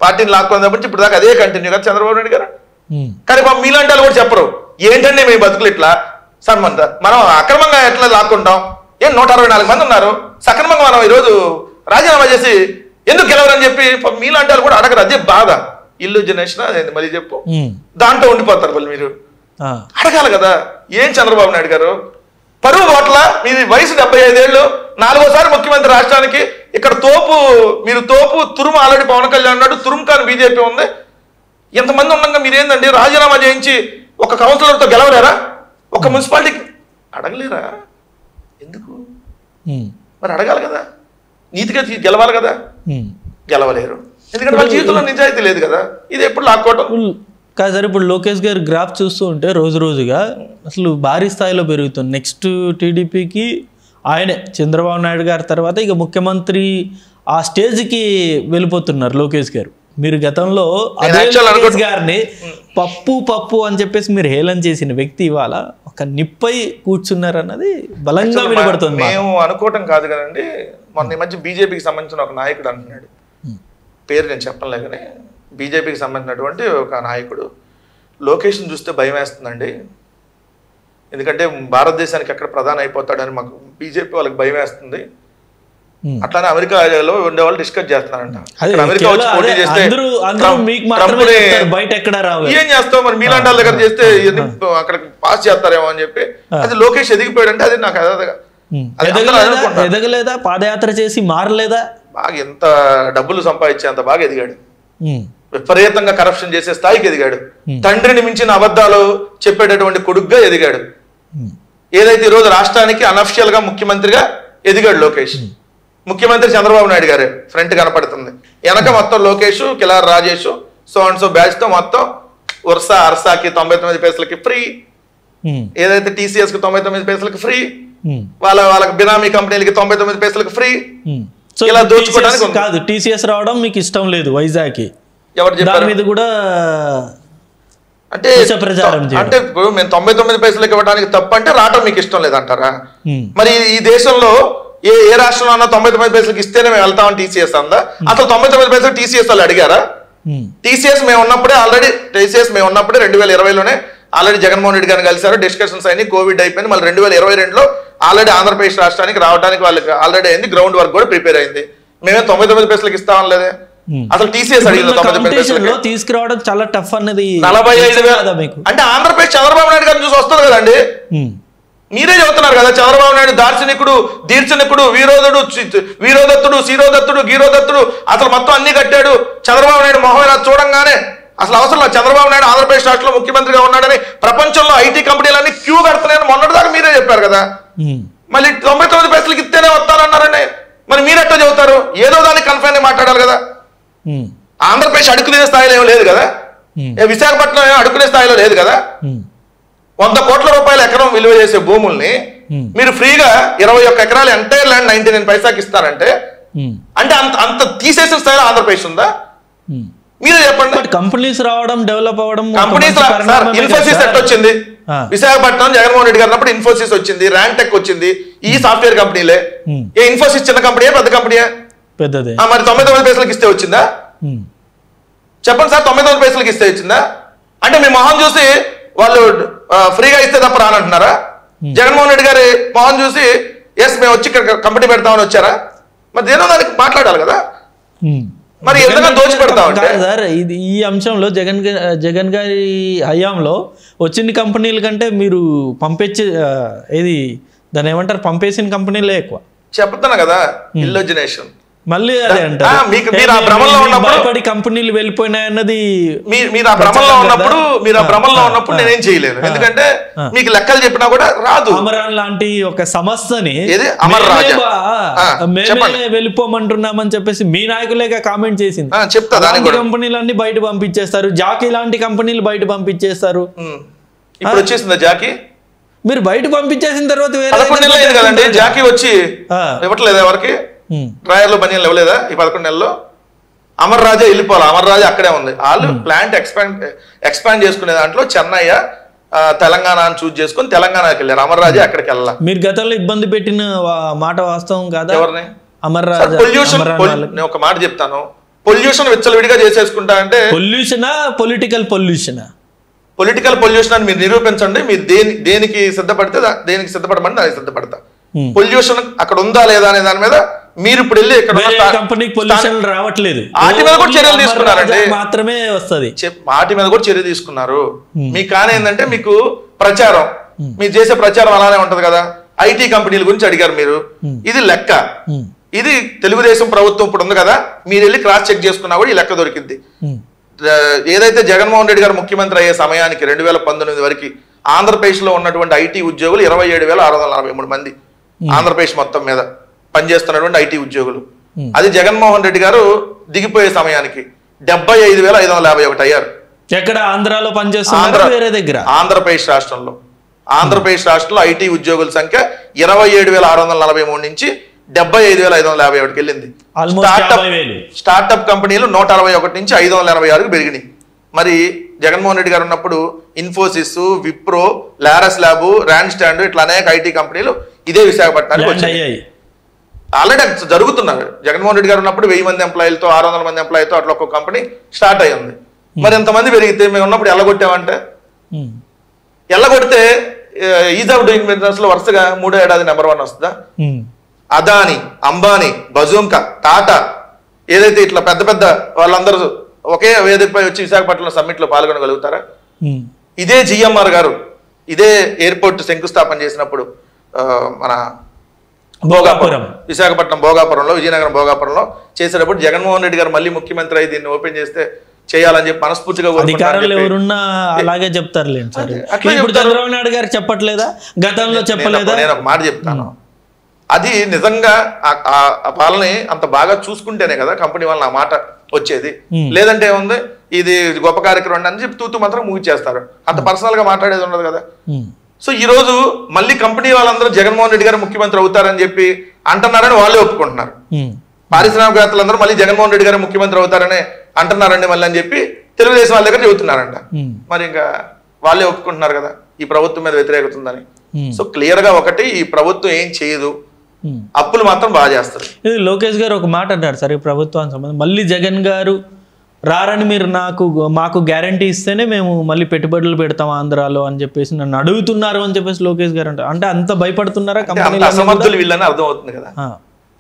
పార్టీని లాక్కున్నప్పటి నుంచి ఇప్పుడు దాకా అదే కంటిన్యూ కదా చంద్రబాబు నాయుడు గారు. కానీ మీలాంటి వాళ్ళు కూడా చెప్పరు, ఏంటంటే మీ బతుకులు ఇట్లా సంబంధ మనం అక్రమంగా ఎట్లా లాక్కుంటాం? ఏం 164 మంది ఉన్నారు, సక్రమంగా మనం ఈరోజు రాజీనామా చేసి ఎందుకు గెలవరని చెప్పి మీలాంటి వాళ్ళు కూడా అడగరు. అదే బాధ. ఇల్లు జనరేషన్ అదేంటి మళ్ళీ చెప్పు, దాంట్లో ఉండిపోతారు వాళ్ళు. మీరు అడగాలి కదా. ఏం చంద్రబాబు నాయుడు గారు పరువు ఓట్ల, మీది వయసు 75 ఏళ్ళు, 4వ ముఖ్యమంత్రి రాష్ట్రానికి. ఇక్కడ తోపు, మీరు తోపు తురుము ఆల్రెడీ పవన్ కళ్యాణ్ ఉన్నాడు, తురుము కాని బీజేపీ ఉంది. ఎంతమంది ఉండగా మీరేందండి రాజీనామా చేయించి ఒక కౌన్సిలర్తో గెలవలేరా? ఒక మున్సిపాలిటీకి అడగలేరా? ఎందుకు మరి? అడగాలి కదా, నీతిగా గెలవాలి కదా. గెలవలేరు ఎందుకంటే వాళ్ళ జీవితంలో నిజాయితీ లేదు కదా. ఇది ఎప్పుడు లాక్కోవటం కాదు సార్. ఇప్పుడు లోకేష్ గారు గ్రాఫ్ చూస్తూ ఉంటే రోజు రోజుగా అసలు భారీ స్థాయిలో పెరుగుతుంది. నెక్స్ట్ టీడీపీకి ఆయనే చంద్రబాబు నాయుడు గారి తర్వాత ఇక ముఖ్యమంత్రి ఆ స్టేజ్కి వెళ్ళిపోతున్నారు లోకేష్ గారు. మీరు గతంలో అదే లోకేష్ గారిని పప్పు అని చెప్పేసి మీరు హేళన చేసిన వ్యక్తి ఇవాళ ఒక నిప్పై కూర్చున్నారు అన్నది బలంగా వినబడుతుంది. మేము అనుకోవటం కాదు కదండి. మొన్న ఈ మధ్య బీజేపీకి సంబంధించిన ఒక నాయకుడు అంటున్నాడు, పేరు నేను చెప్పలే కానీ, బీజేపీకి సంబంధించినటువంటి ఒక నాయకుడు, లోకేష్ని చూస్తే భయం వేస్తుందండి, ఎందుకంటే భారతదేశానికి ఎక్కడ ప్రధాని అయిపోతాడని మాకు బీజేపీ వాళ్ళకి భయం వేస్తుంది. అట్లానే అమెరికాలో ఉండే వాళ్ళు డిస్కస్ చేస్తున్నారంట. అమెరికా వచ్చి పోటీ చేస్తే ఏం చేస్తావు మరి, మీలాంటి వాళ్ళ దగ్గర చేస్తే అక్కడ పాస్ చేస్తారేమో అని చెప్పి అది లోకేష్ ఎదిగిపోయాడు అంటే అది నాకు ఎదగలేదా? పాదయాత్ర చేసి మారలేదా? బాగా ఎంత డబ్బులు సంపాదించే అంత బాగా ఎదిగాడు, విపరీతంగా కరప్షన్ చేసే స్థాయికి ఎదిగాడు, తండ్రిని మించిన అబద్ధాలు చెప్పేటటువంటి కొడుకుగా ఎదిగాడు. ఏదైతే ఈరోజు రాష్ట్రానికి అనఫిషియల్ గా ముఖ్యమంత్రిగా ఎదిగాడు లోకేష్. ముఖ్యమంత్రి చంద్రబాబు నాయుడు గారు ఫ్రంట్ కనపడుతుంది, వెనక మొత్తం Lokesh, Kilar Rajesh, so and so batch తో మొత్తం అర్సాకి 99 పైసలకి ఫ్రీ, ఏదైతే టీసీఎస్ కి 99 పైసలకి ఫ్రీ, వాళ్ళకి బినామీ కంపెనీలకి 99 పైసలకి ఫ్రీ. సో ఇలా దోచుకోవడానికి కాదు, టీసీఎస్ రావడం మీకు ఇష్టం లేదు వైజాగ్కి, ఎవరు చెప్పారు మీద కూడా అంటే అంటే ఇప్పుడు మేము 99 పైసలకి ఇవ్వడానికి తప్పు అంటే రావడం మీకు ఇష్టం లేదంటారా? మరి ఈ దేశంలో ఏ రాష్ట్రంలో అన్నా 99 పైసలకి ఇస్తేనే మేము వెళ్తామని టీసీఎస్ అందా? అసలు 99 పైసలు టీసీఎస్ వాళ్ళు అడిగారా? టీసీఎస్ మేము ఉన్నప్పుడే 2020లోనే ఆల్రెడీ జగన్మోహన్ రెడ్డి గారిని కలిసారు, డిస్కషన్స్ అయినాయి, కోవిడ్ అయిపోయింది. మళ్ళీ 2022లో ఆల్రెడీ ఆంధ్రప్రదేశ్ రాష్ట్రానికి రావడానికి వాళ్ళకి ఆల్రెడీ అయింది, గ్రౌండ్ వర్క్ కూడా ప్రిపేర్ అయింది. మేమే 99 పైసలకి ఇస్తామని లేదే. అసలు టీసీఎస్ అడిగింది 99 పైసలకి తీసుకురావడం చాలా టఫ్ అన్నది. 45,000 అంటే ఆంధ్రప్రదేశ్ చంద్రబాబు నాయుడు గారిని చూసి వస్తుంది కదండి. మీరే చెబుతున్నారు కదా, చంద్రబాబు నాయుడు దార్శనికుడు, దీర్శనికుడు, వీరోదత్తుడు, శీరోదత్తుడు, గీరోదత్తుడు, అసలు మొత్తం అన్ని కట్టాడు. చంద్రబాబు నాయుడు మొహం ఇలా చూడంగానే అసలు అవసరం లేదు, చంద్రబాబు నాయుడు ఆంధ్రప్రదేశ్ రాష్ట్రంలో ముఖ్యమంత్రిగా ఉన్నాడని ప్రపంచంలో ఐటీ కంపెనీలన్నీ క్యూ కడుతున్నాయని మొన్నటిదాకా మీరే చెప్పారు కదా. మళ్ళీ 99 పైసలకి ఇస్తేనే వస్తానన్నారని మరి మీరెట్టా చెబుతారు? ఏదో దానికి కన్ఫైన్ మాట్లాడాలి కదా. ఆంధ్రప్రదేశ్ అడుక్కునే స్థాయిలో ఏం లేదు కదా, విశాఖపట్నం ఏమో అడుక్కునే స్థాయిలో లేదు కదా. 100 కోట్ల రూపాయల ఎకరం విలువ చేసే భూముల్ని మీరు ఫ్రీగా 21 ఎకరాలు ఎంటైర్ ల్యాండ్ 99 పైసాకి ఇస్తారంటే అంటే అంత తీసేసిన స్థాయిలో ఆంధ్రప్రదేశ్ ఉందా? మీరే చెప్పండి. కంపెనీస్ రావడం, డెవలప్ అవ్వడం, కంపెనీస్ ఇన్ఫోసిస్ ఎట్ వచ్చింది విశాఖపట్నం జగన్మోహన్ రెడ్డి గారు అన్నప్పుడు ఇన్ఫోసిస్ వచ్చింది, ర్యాంటెక్ వచ్చింది, ఈ సాఫ్ట్వేర్ కంపెనీలే. ఏ ఇన్ఫోసిస్ చిన్న కంపెనీయా పెద్ద కంపెనీయా? పెద్దదే. మరి 99 పైసలకి ఇస్తే వచ్చిందా? చెప్పండి సార్, 99 పైసలకి ఇస్తే వచ్చిందా? అంటే మీ మొహం చూసి వాళ్ళు ఫ్రీగా ఇస్తే తప్ప రానంటున్నారా? జగన్మోహన్ రెడ్డి గారి మొహం చూసి ఎస్ మేము వచ్చి ఇక్కడ కంపెనీ పెడతామని వచ్చారా? మరి దేనో దానికి మాట్లాడాలి కదా. మరి ఎందుకంటే దోచి పెడతా ఉంటారు సార్. ఇది ఈ అంశంలో జగన్ గారి హయాంలో వచ్చిన కంపెనీల కంటే మీరు పంపించే ఇది దాన్ని ఏమంటారు, పంపేసిన కంపెనీలే ఎక్కువ. చెప్తాను కదా, ఇల్లోజినేషన్. మళ్ళీ అదే అంటారు, మీరు ఆ భ్రమంలో ఉన్నప్పుడు కంపెనీలు వెళ్ళిపోయినాయన్నది. మీరు ఆ భ్రమంలో ఉన్నప్పుడు నేనేం చేయలేను, ఎందుకంటే మీకు లెక్కలు చెప్పినా కూడా రాదు. అమరాన్ లాంటి ఒక సంస్థని వెళ్ళిపోమంటున్నామని చెప్పేసి మీ నాయకులేగా కామెంట్ చేసింది. చెప్తా, కంపెనీలన్నీ బయట పంపించేస్తారు, జాకీ లాంటి కంపెనీలు బయట పంపించేస్తారు. ఇప్పుడు వచ్చేసిందా జాకీ? మీరు బయట పంపించేసిన తర్వాత కదండి జాకీ వచ్చి ఇవ్వట్లేదు ఎవరికి, డ్రాయర్లు బనీలు ఇవ్వలేదా ఈ 11 నెలల్లో? అమర్ రాజా వెళ్ళిపోవాలి, అమర్ రాజా అక్కడే ఉంది. వాళ్ళు ప్లాంట్ ఎక్స్పాండ్ చేసుకునే దాంట్లో చెన్నై, తెలంగాణ అని చూజ్ చేసుకుని తెలంగాణకి వెళ్ళారు. అమర్ రాజా అక్కడికి వెళ్ళాలి. మీరు గతంలో ఇబ్బంది పెట్టిన మాట వాస్తవం కాదా? ఎవరిని? అమర్ రాజా. పొల్యూషన్, నేను ఒక మాట చెప్తాను, పొల్యూషన్ విచ్చలవిడిగా చేసేసుకుంటా అంటే పొల్యూషనా పొలిటికల్ పొల్యూషనా? పొలిటికల్ పొల్యూషన్ అని మీరు నిరూపించండి. మీరు దేనికి సిద్ధపడితే దేనికి సిద్ధపడమని దానికి సిద్ధపడతా. పొల్యూషన్ అక్కడ ఉందా లేదా అనే దాని మీద మీరు ఇప్పుడు వెళ్ళి ఇక్కడ కంపెనీకి పొల్యూషన్ రావట్లేదు, వాటి మీద కూడా చర్యలు తీసుకున్నారండి, మాత్రమే వస్తుంది. వాటి మీద కూడా చర్య తీసుకున్నారు. మీకు కానీ ఏంటంటే మీకు ప్రచారం, మీరు చేసే ప్రచారం అలానే ఉంటది కదా. ఐటీ కంపెనీల గురించి అడిగారు మీరు, ఇది లెక్క. ఇది తెలుగుదేశం ప్రభుత్వం ఇప్పుడు ఉంది కదా, మీరు వెళ్ళి క్రాస్ చెక్ చేసుకున్నా కూడా ఈ లెక్క దొరికింది. ఏదైతే జగన్మోహన్ రెడ్డి గారు ముఖ్యమంత్రి అయ్యే సమయానికి 2019 వరకు ఆంధ్రప్రదేశ్ లో ఉన్నటువంటి ఐటీ ఉద్యోగులు 27,643 మంది ఆంధ్రప్రదేశ్ మొత్తం మీద పనిచేస్తున్నటువంటి ఐటీ ఉద్యోగులు. అది జగన్మోహన్ రెడ్డి గారు దిగిపోయే సమయానికి 75,551 అయ్యారు. ఎక్కడ? ఆంధ్రాలో పనిచేస్తున్నారు, వేరే దగ్గర? ఆంధ్రప్రదేశ్ రాష్ట్రంలో ఐటీ ఉద్యోగుల సంఖ్య 27,643 నుంచి 75,551కి వెళ్ళింది. స్టార్ట్అప్ కంపెనీలు 161 నుంచి 586కి పెరిగినాయి. మరి జగన్మోహన్ రెడ్డి గారు ఉన్నప్పుడు Infosys, Wipro, Laurus lab, rand stand ఇట్లా అనేక ఐటీ కంపెనీలు ఇదే విశాఖపట్నానికి వచ్చాయి. ఆల్రెడీ జరుగుతున్నారు. జగన్మోహన్ రెడ్డి గారు ఉన్నప్పుడు 1000 మంది ఎంప్లాయీలతో, 600 మంది ఎంప్లాయీతో అట్లా ఒక్కొక్క కంపెనీ స్టార్ట్ అయ్యింది. మరి ఎంతమంది పెరిగితే మేము ఉన్నప్పుడు ఎల్లగొట్టామంటే, ఎల్లగొడితే ఈజ్ ఆఫ్ డూయింగ్ బిజినెస్ లో వరుసగా 3వ ఏడాది నెంబర్ 1 వస్తుందా? అదాని, అంబానీ, బజూంకా, టాటా, ఏదైతే ఇట్లా పెద్ద పెద్ద వాళ్ళందరూ ఒకే వేదికపై వచ్చి విశాఖపట్నంలో సమ్మిట్ లో పాల్గొనగలుగుతారా? ఇదే జిఎంఆర్ గారు ఇదే ఎయిర్పోర్ట్ శంకుస్థాపన చేసినప్పుడు మన భోగాపురం, విశాఖపట్నం భోగాపురంలో, విజయనగరం భోగాపురంలో చేసేటప్పుడు జగన్మోహన్ రెడ్డి గారు మళ్ళీ ముఖ్యమంత్రి అయి దీన్ని ఓపెన్ చేస్తే చేయాలని చెప్పి మనస్ఫూర్తిగా అధికారులు ఎవరున్నా అలాగే చెప్తారులేండి సార్. ఇప్పుడు చంద్రబాబు నాయుడు గారు చెప్పట్లేదా? గతంలో చెప్పలేదా? నేను ఒక మాట చెప్తాను, అది నిజంగా ఆ పాలన అంత బాగా చూసుకుంటేనే కదా కంపెనీ వాళ్ళని ఆ మాట వచ్చేది. లేదంటే ఏముంది, ఇది గొప్ప కార్యక్రమం అని చెప్పి తూతు మాత్రం ముగిచేస్తారు. అంత పర్సనల్ గా మాట్లాడేది ఉండదు కదా. సో ఈ రోజు మళ్ళీ కంపెనీ వాళ్ళందరూ జగన్మోహన్ రెడ్డి గారు ముఖ్యమంత్రి అవుతారని చెప్పి అంటున్నారని వాళ్ళే ఒప్పుకుంటున్నారు. పారిశ్రామికవేత్తలందరూ మళ్ళీ జగన్మోహన్ రెడ్డి గారు ముఖ్యమంత్రి అవుతారని అంటున్నారండి మళ్ళీ అని చెప్పి తెలుగుదేశం వాళ్ళ దగ్గర చెబుతున్నారంట. మరి ఇంకా వాళ్ళే ఒప్పుకుంటున్నారు కదా ఈ ప్రభుత్వం మీద వ్యతిరేకత ఉందని. సో క్లియర్ గా ఒకటి, ఈ ప్రభుత్వం ఏం చేయదు, అప్పులు మాత్రం బాగా చేస్తారు. లోకేష్ గారు ఒక మాట అన్నారు సార్, ఈ ప్రభుత్వానికి సంబంధం మళ్ళీ జగన్ గారు రారని మీరు మాకు గ్యారంటీ ఇస్తేనే మేము మళ్ళీ పెట్టుబడులు పెడతాం ఆంధ్రాలో అని చెప్పేసి నన్ను అడుగుతున్నారు అని చెప్పేసి లోకేష్ గారు అంటే అంత భయపడుతున్నారా? అంత అసమర్థులు వీళ్ళని అర్థమవుతుంది కదా,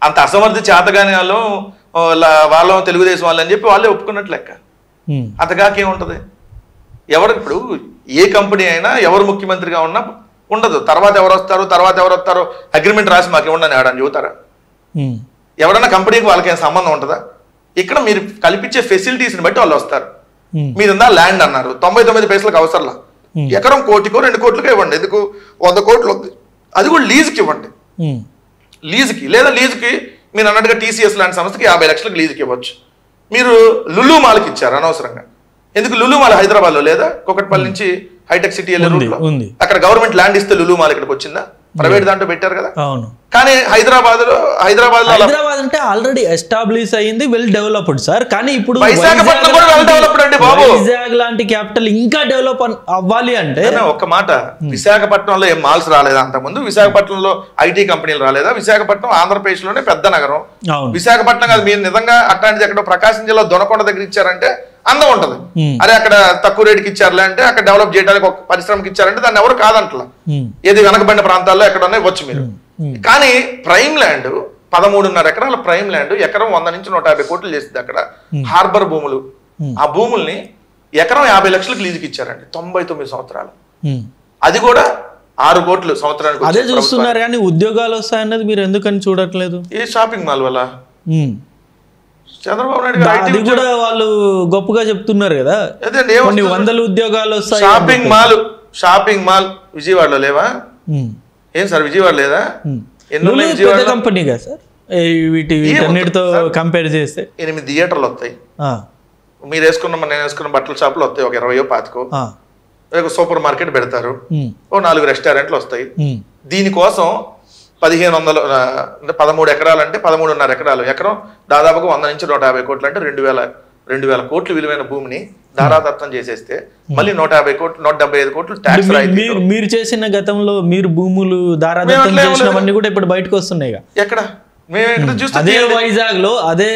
అంత అసమర్థ చేతగానే వాళ్ళ తెలుగుదేశం వాళ్ళు అని చెప్పి వాళ్ళే ఒప్పుకున్నట్లు లెక్క. అంతగాకేముంటది? ఎవరు ఇప్పుడు ఏ కంపెనీ అయినా ఎవరు ముఖ్యమంత్రిగా ఉన్నా ఉండదు, తర్వాత ఎవరు వస్తారో అగ్రిమెంట్ రాసి మాకు ఇవ్వండి ఆడని చెబుతారా? ఎవరైనా కంపెనీకి వాళ్ళకి ఏం సంబంధం ఉంటుందా? ఇక్కడ మీరు కల్పించే ఫెసిలిటీస్ని బట్టి వాళ్ళు వస్తారు. మీరు ల్యాండ్ అన్నారు, 99 పైసలకు అవసరంలా, ఎకరం 1 కోటికో 2 కోట్లకో ఇవ్వండి, ఎందుకు 100 కోట్లు ఉంది, అది కూడా లీజుకి ఇవ్వండి. లీజుకి లేదా లీజుకి మీరు అన్నట్టుగా టీసీఎస్ లాంటి సంస్థకి 50 లక్షలకు లీజుకి ఇవ్వచ్చు. మీరు లులు మాల్కి ఇచ్చారు అనవసరంగా. ఎందుకు లులు మాల్ హైదరాబాద్లో లేదా? కుకట్పల్లి నుంచి హైటెక్ సిటీ వెళ్ళే రూట్లో అక్కడ గవర్నమెంట్ ల్యాండ్ ఇస్తే లులు మాల్ ఇక్కడికి వచ్చిందా? ప్రైవేట్ దాంట్లో పెట్టారు కదా. కానీ హైదరాబాద్ అంటే ఆల్రెడీ ఎస్టాబ్లిష్ అయింది, వెల్ డెవలప్డ్ సార్. కానీ ఇప్పుడు వైజాగ్ కూడా వెల్ డెవలప్డ్ అండి బాబు. వైజాగ్ లాంటి క్యాపిటల్ ఇంకా డెవలప్ అవ్వాలి అంటే ఒక మాట, విశాఖపట్నంలో ఏం మాల్స్ రాలేదా అంతకుముందు? విశాఖపట్నంలో ఐటీ కంపెనీలు రాలేదా? విశాఖపట్నం ఆంధ్రప్రదేశ్ లోనే పెద్ద నగరం. విశాఖపట్నం కాదు, మీరు నిజంగా అట్లాంటిది ఎక్కడో ప్రకాశం జిల్లా దొనకొండ దగ్గర ఇచ్చారంటే అందం ఉంటది. అరే అక్కడ తక్కువ రేటుకి ఇచ్చారులే అంటే, అక్కడ డెవలప్ చేయడానికి ఒక పరిశ్రమకి ఇచ్చారంటే దాన్ని ఎవరు కాదంటలా. ఏది వెనకబడిన ప్రాంతాల్లో ఎక్కడ ఇవ్వచ్చు మీరు. కానీ ప్రైమ్ ల్యాండ్ 13.5 ఎకరాల ప్రైమ్ ల్యాండ్ ఎకరం 100 నుంచి 150 కోట్లు చేసింది. అక్కడ హార్బర్ భూములు, ఆ భూముల్ని ఎకరం 50 లక్షలకు లీజుకి ఇచ్చారండి 99 సంవత్సరాలు. అది కూడా 6 కోట్లు సంవత్సరానికి. అదే చూస్తున్నారు కానీ ఉద్యోగాలు వస్తాయన్నది మీరు ఎందుకని చూడట్లేదు? ఏ షాపింగ్ మాల్ వల్ల చంద్రబాబు నాయుడు గారు అది కూడా వాళ్ళు గొప్పగా చెప్తున్నారు కదా, కొన్ని 100 ఉద్యోగాలు వస్తాయి. షాపింగ్ మాల్ విజయవాడలో లేవా? ఏం సార్ విజయవాడ లేదా? పెద్ద కంపెనీగా సార్ వీటన్నిటితో కంపేర్ చేస్తే 8 థియేటర్లు వస్తాయి. మీరు నేను వేసుకున్న బట్టల షాపులు వస్తాయి, ఒక 20-25. ఒక సూపర్ మార్కెట్ పెడతారు, ఓ 4 రెస్టారెంట్లు వస్తాయి. దీనికోసం 13 ఎకరాలు అంటే 13.5 ఎకరాలు, ఎకరం దాదాపుగా 100 నుంచి 150 కోట్లు అంటే 2,000 కోట్లు విలువైన భూమిని దారాదత్తం చేసేస్తే మళ్ళీ 150 కోట్లు 175 కోట్లు ట్యాక్స్. మీరు చేసిన గతంలో మీరు భూములు దారాదత్తం చేసినవన్నీ కూడా ఇప్పుడు బయటకు వస్తున్నాయి. ఎక్కడ? అదే వైజాగ్ లో అదే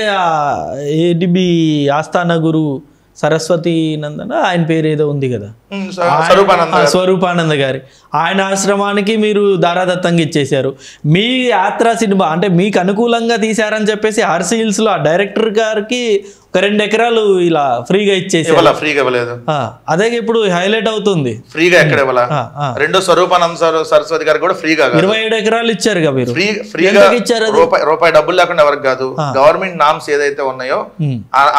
ఏడిబి ఆస్థాన గురు సరస్వతి నందన ఆయన పేరు ఏదో ఉంది కదా, స్వరూపానంద గారి, ఆయన ఆశ్రమానికి మీరు దారాదత్తంగా ఇచ్చేశారు. మీ యాత్ర సినిమా అంటే మీకు అనుకూలంగా తీశారని చెప్పేసి ఆర్సీ హిల్స్ లో ఆ డైరెక్టర్ గారికి ఒక 2 ఎకరాలు ఇలా ఫ్రీగా ఇచ్చేసారు. ఫ్రీగా ఇవ్వలేదు, అదే ఇప్పుడు హైలైట్ అవుతుంది. ఫ్రీగా ఎక్కడ ఇవ్వాలా? రెండో స్వరూపానంద సరస్వతి గారు కూడా ఫ్రీగా 27 ఎకరాలు ఇచ్చారు కదా మీరు. ఫ్రీగా ఇచ్చారు, రూపాయి డబ్బులు లేకుండా ఎవరికి కాదు. గవర్నమెంట్ నామ్స్ ఏదైతే ఉన్నాయో,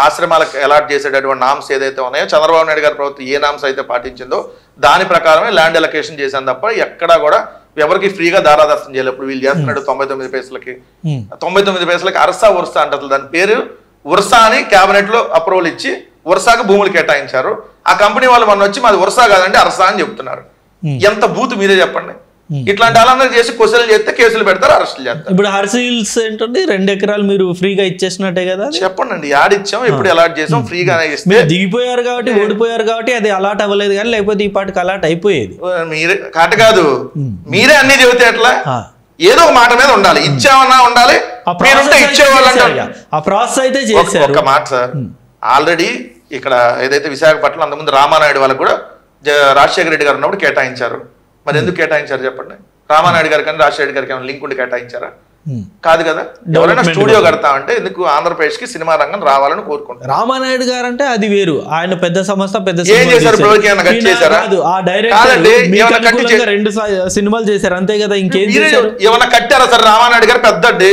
ఆశ్రమాలకు అలాట్ చేసేటటువంటి నామ్స్ ఏదైతే ఉన్నాయో, చంద్రబాబు నాయుడు గారి ప్రభుత్వం ఏ నామ్స్ అయితే పాటించిందో దాని ప్రకారమే ల్యాండ్ ఎలకేషన్ చేశాను తప్ప ఎక్కడా కూడా ఎవరికి ఫ్రీగా దారాదత్తం చేయలేదు. ఇప్పుడు వీళ్ళు చేస్తున్నాడు 99 పైసలకి 99 పైసలకి అరసా ఉర్సా అంటారు. దాని పేరు ఉర్సా అని క్యాబినెట్ లో అప్రూవల్ ఇచ్చి ఉర్సాకు భూములు కేటాయించారు. ఆ కంపెనీ వాళ్ళు మన వచ్చి మాది ఉర్సా కాదండి అరసా అని చెప్తున్నారు. ఎంత బూత్ మీరే చెప్పండి. ఇట్లాంటి వాళ్ళందరూ చేసి క్వశ్చన్లు చేస్తే కేసులు పెడతారు, అరెస్టులు చేస్తారు. ఇప్పుడు హర్సిల్స్ ఏంటంటే 2 ఎకరాలు మీరు ఫ్రీగా ఇచ్చేసినట్టే కదా. చెప్పండి యాడిచ్చాం, ఎప్పుడు అలాట్ చేసాం, ఫ్రీగానే ఇస్తే. దిగిపోయారు కాబట్టి ఓడిపోయారు కాబట్టి అది అలాట్ అవ్వలేదు, కానీ లేకపోతే ఈ పాటికి అలాట్ అయిపోయేది. మీరే కాట కాదు, మీరే అన్ని చెబితే ఎట్లా? ఏదో ఒక మాట మీద ఉండాలి, ఇచ్చామన్నా ఉండాలి. ఆ ప్రాసెస్ అయితే చేశారు. ఒక మాట సార్, ఆల్రెడీ ఇక్కడ ఏదైతే విశాఖపట్నం అంతకుముందు రామానాయుడు వాళ్ళకు కూడా రాజశేఖర రెడ్డి గారు ఉన్నప్పుడు కేటాయించారు. మరి ఎందుకు కేటాయించారు చెప్పండి? రామానాయుడు గారి కానీ రాజశేఖర రెడ్డి గారికి ఏమైనా లింక్ ఉండి కేటాయించారా? కాదు కదా. ఎవరైనా స్టూడియో కడతామంటే ఎందుకు ఆంధ్రప్రదేశ్ కి సినిమా రంగం రావాలని కోరుకుంటారు. రామానాయుడు గారు అంటే అది వేరు, ఆయన పెద్ద సంస్థ, పెద్ద ఏం చేశారు? ఆ డైరెక్టర్ 2 సినిమాలు చేశారు అంతే కదా, ఇంకేం చేశారు? ఏమన్నా కట్టారా సార్? రామానాయుడు గారు పెద్దడ్డి,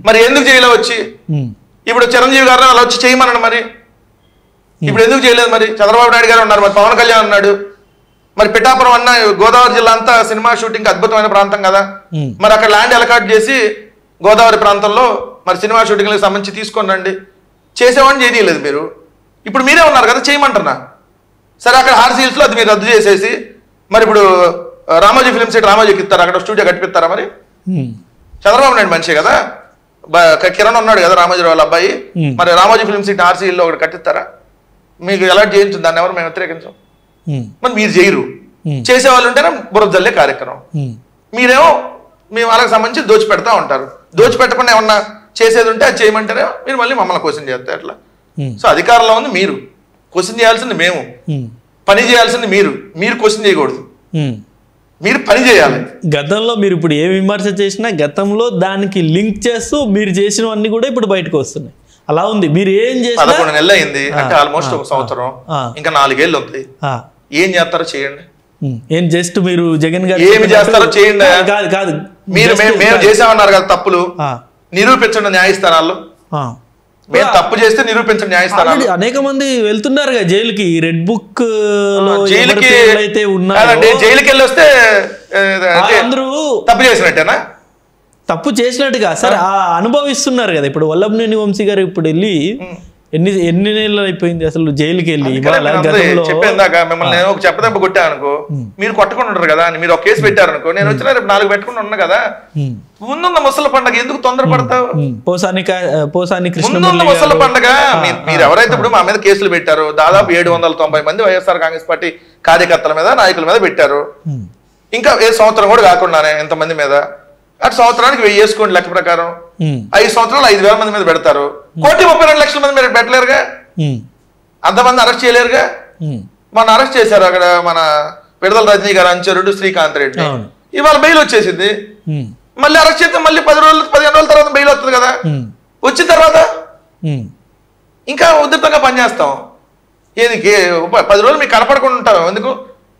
మరి ఎందుకు చేయలే వచ్చి? ఇప్పుడు చిరంజీవి గారు అలా వచ్చి చేయమన్నాడు, మరి ఇప్పుడు ఎందుకు చేయలేదు? మరి చంద్రబాబు నాయుడు గారు ఉన్నారు, మరి పవన్ కళ్యాణ్ ఉన్నాడు, మరి పిఠాపురం అన్న గోదావరి జిల్లా అంతా సినిమా షూటింగ్ అద్భుతమైన ప్రాంతం కదా. మరి అక్కడ ల్యాండ్ అలకాట్ చేసి గోదావరి ప్రాంతంలో మరి సినిమా షూటింగ్లకు సంబంధించి తీసుకొని రండి. చేసేవాడిని చేయలేదు మీరు. ఇప్పుడు మీరే ఉన్నారు కదా చేయమంటున్నా. సరే అక్కడ హార్స్ హిల్స్ లో అది మీరు రద్దు చేసేసి మరి ఇప్పుడు రామోజీ ఫిల్మ్ సిటీ రామోజీకి ఇస్తారా, అక్కడ స్టూడియో కట్టిస్తారా? మరి చంద్రబాబు నాయుడు మనిషే కదా, కిరణ్ ఉన్నాడు కదా రామోజీరావు వాళ్ళ అబ్బాయి, మరి రామోజీ ఫిల్మ్ సిటీ ఆర్సీలో ఒకటి కట్టిస్తారా? మీకు ఎలాంటి చేయించు, దాన్ని ఎవరు మేము వ్యతిరేకించాం. మరి మీరు చేయరు, చేసేవాళ్ళు ఉంటేనే బురద జల్లే కార్యక్రమం. మీరేమో మేము వాళ్ళకి సంబంధించి దోచిపెడతా ఉంటారు. దోచిపెట్టకుండా ఏమన్నా చేసేది ఉంటే అది చేయమంటేనే మీరు మళ్ళీ మమ్మల్ని క్వశ్చన్ చేస్తారు అట్లా. సో అధికారంలో ఉంది మీరు, క్వశ్చన్ చేయాల్సింది మేము, పని చేయాల్సింది మీరు క్వశ్చన్ చేయకూడదు, మీరు పని చేయాలి. గతంలో మీరు ఇప్పుడు ఏ విమర్శ చేసినా గతంలో దానికి లింక్ చేస్తూ మీరు చేసినవన్నీ కూడా ఇప్పుడు బయటకు వస్తున్నాయి. అలా ఉంది. మీరు ఏం చేసినా 11 నెలలు అయింది అంటే ఆల్మోస్ట్ 1 సంవత్సరం, ఇంకా 4 ఏళ్ళు ఉంది. ఏం చేస్తారో చేయండి. ఏం జస్ట్ మీరు జగన్ గారు ఏమి చేస్తారో చేయండి. కాదు కాదు, మీరు మేము చేసామన్నారు కదా తప్పులు, నిరూపించండి న్యాయస్థానాల్లో. మేము తప్పు చేస్తే నిరూపించండి న్యాయస్థానాలు. అనేక మంది వెళ్తున్నారు జైలుకి, రెడ్ బుక్ జైలుకి అయితే జైలుకి వెళ్ళి వస్తే అందరూ తప్పు చేసినట్టేనా? తప్పు చేసినట్టుగా సార్ అనుభవిస్తున్నారు కదా. ఇప్పుడు వల్లభనేని వంశీ గారు ఇప్పుడు వెళ్ళి ఎన్ని నెలలు అయిపోయింది అసలు జైలుకి వెళ్ళి. చెప్పేందాక మిమ్మల్ని నేను ఒక చెప్పదెబ్బ కొట్టా అనుకో, మీరు కొట్టకుండా ఉంటారు కదా, మీరు ఒక కేసు పెట్టారనుకో, నేను వచ్చిన రేపు 4 పెట్టుకుని ఉన్నా కదా. ముందున్న ముసల పండుగ ఎందుకు తొందరపడతావు? పోసాని ముందున్న ముసల పండుగ. మీరు ఎవరైతే ఇప్పుడు మా మీద కేసులు పెట్టారో, దాదాపు 790 మంది వైఎస్ఆర్ కాంగ్రెస్ పార్టీ కార్యకర్తల మీద, నాయకుల మీద పెట్టారు. ఇంకా ఏ సంవత్సరం కూడా కాకుండానే ఎంతమంది మీద, అటు సంవత్సరానికి 1000 వేసుకోండి లెక్క ప్రకారం, 5 సంవత్సరాలు 5000 మంది మీద పెడతారు. 1,32,00,000 మంది మీద పెట్టలేరుగా, అంతమంది అరెస్ట్ చేయలేరుగా. మన అరెస్ట్ చేశారు అక్కడ మన విడుదల రజనీ గారు అనుచరుడు శ్రీకాంత్ రెడ్డి. ఇవాళ బెయిల్ వచ్చేసింది. మళ్ళీ అరెస్ట్ చేస్తే మళ్ళీ 10 రోజులు 15 రోజుల తర్వాత బెయిల్ వస్తుంది కదా. వచ్చిన తర్వాత ఇంకా ఉధృతంగా పనిచేస్తాం. ఏది 10 రోజులు మీకు కనపడకుండా ఉంటాం. ఎందుకు?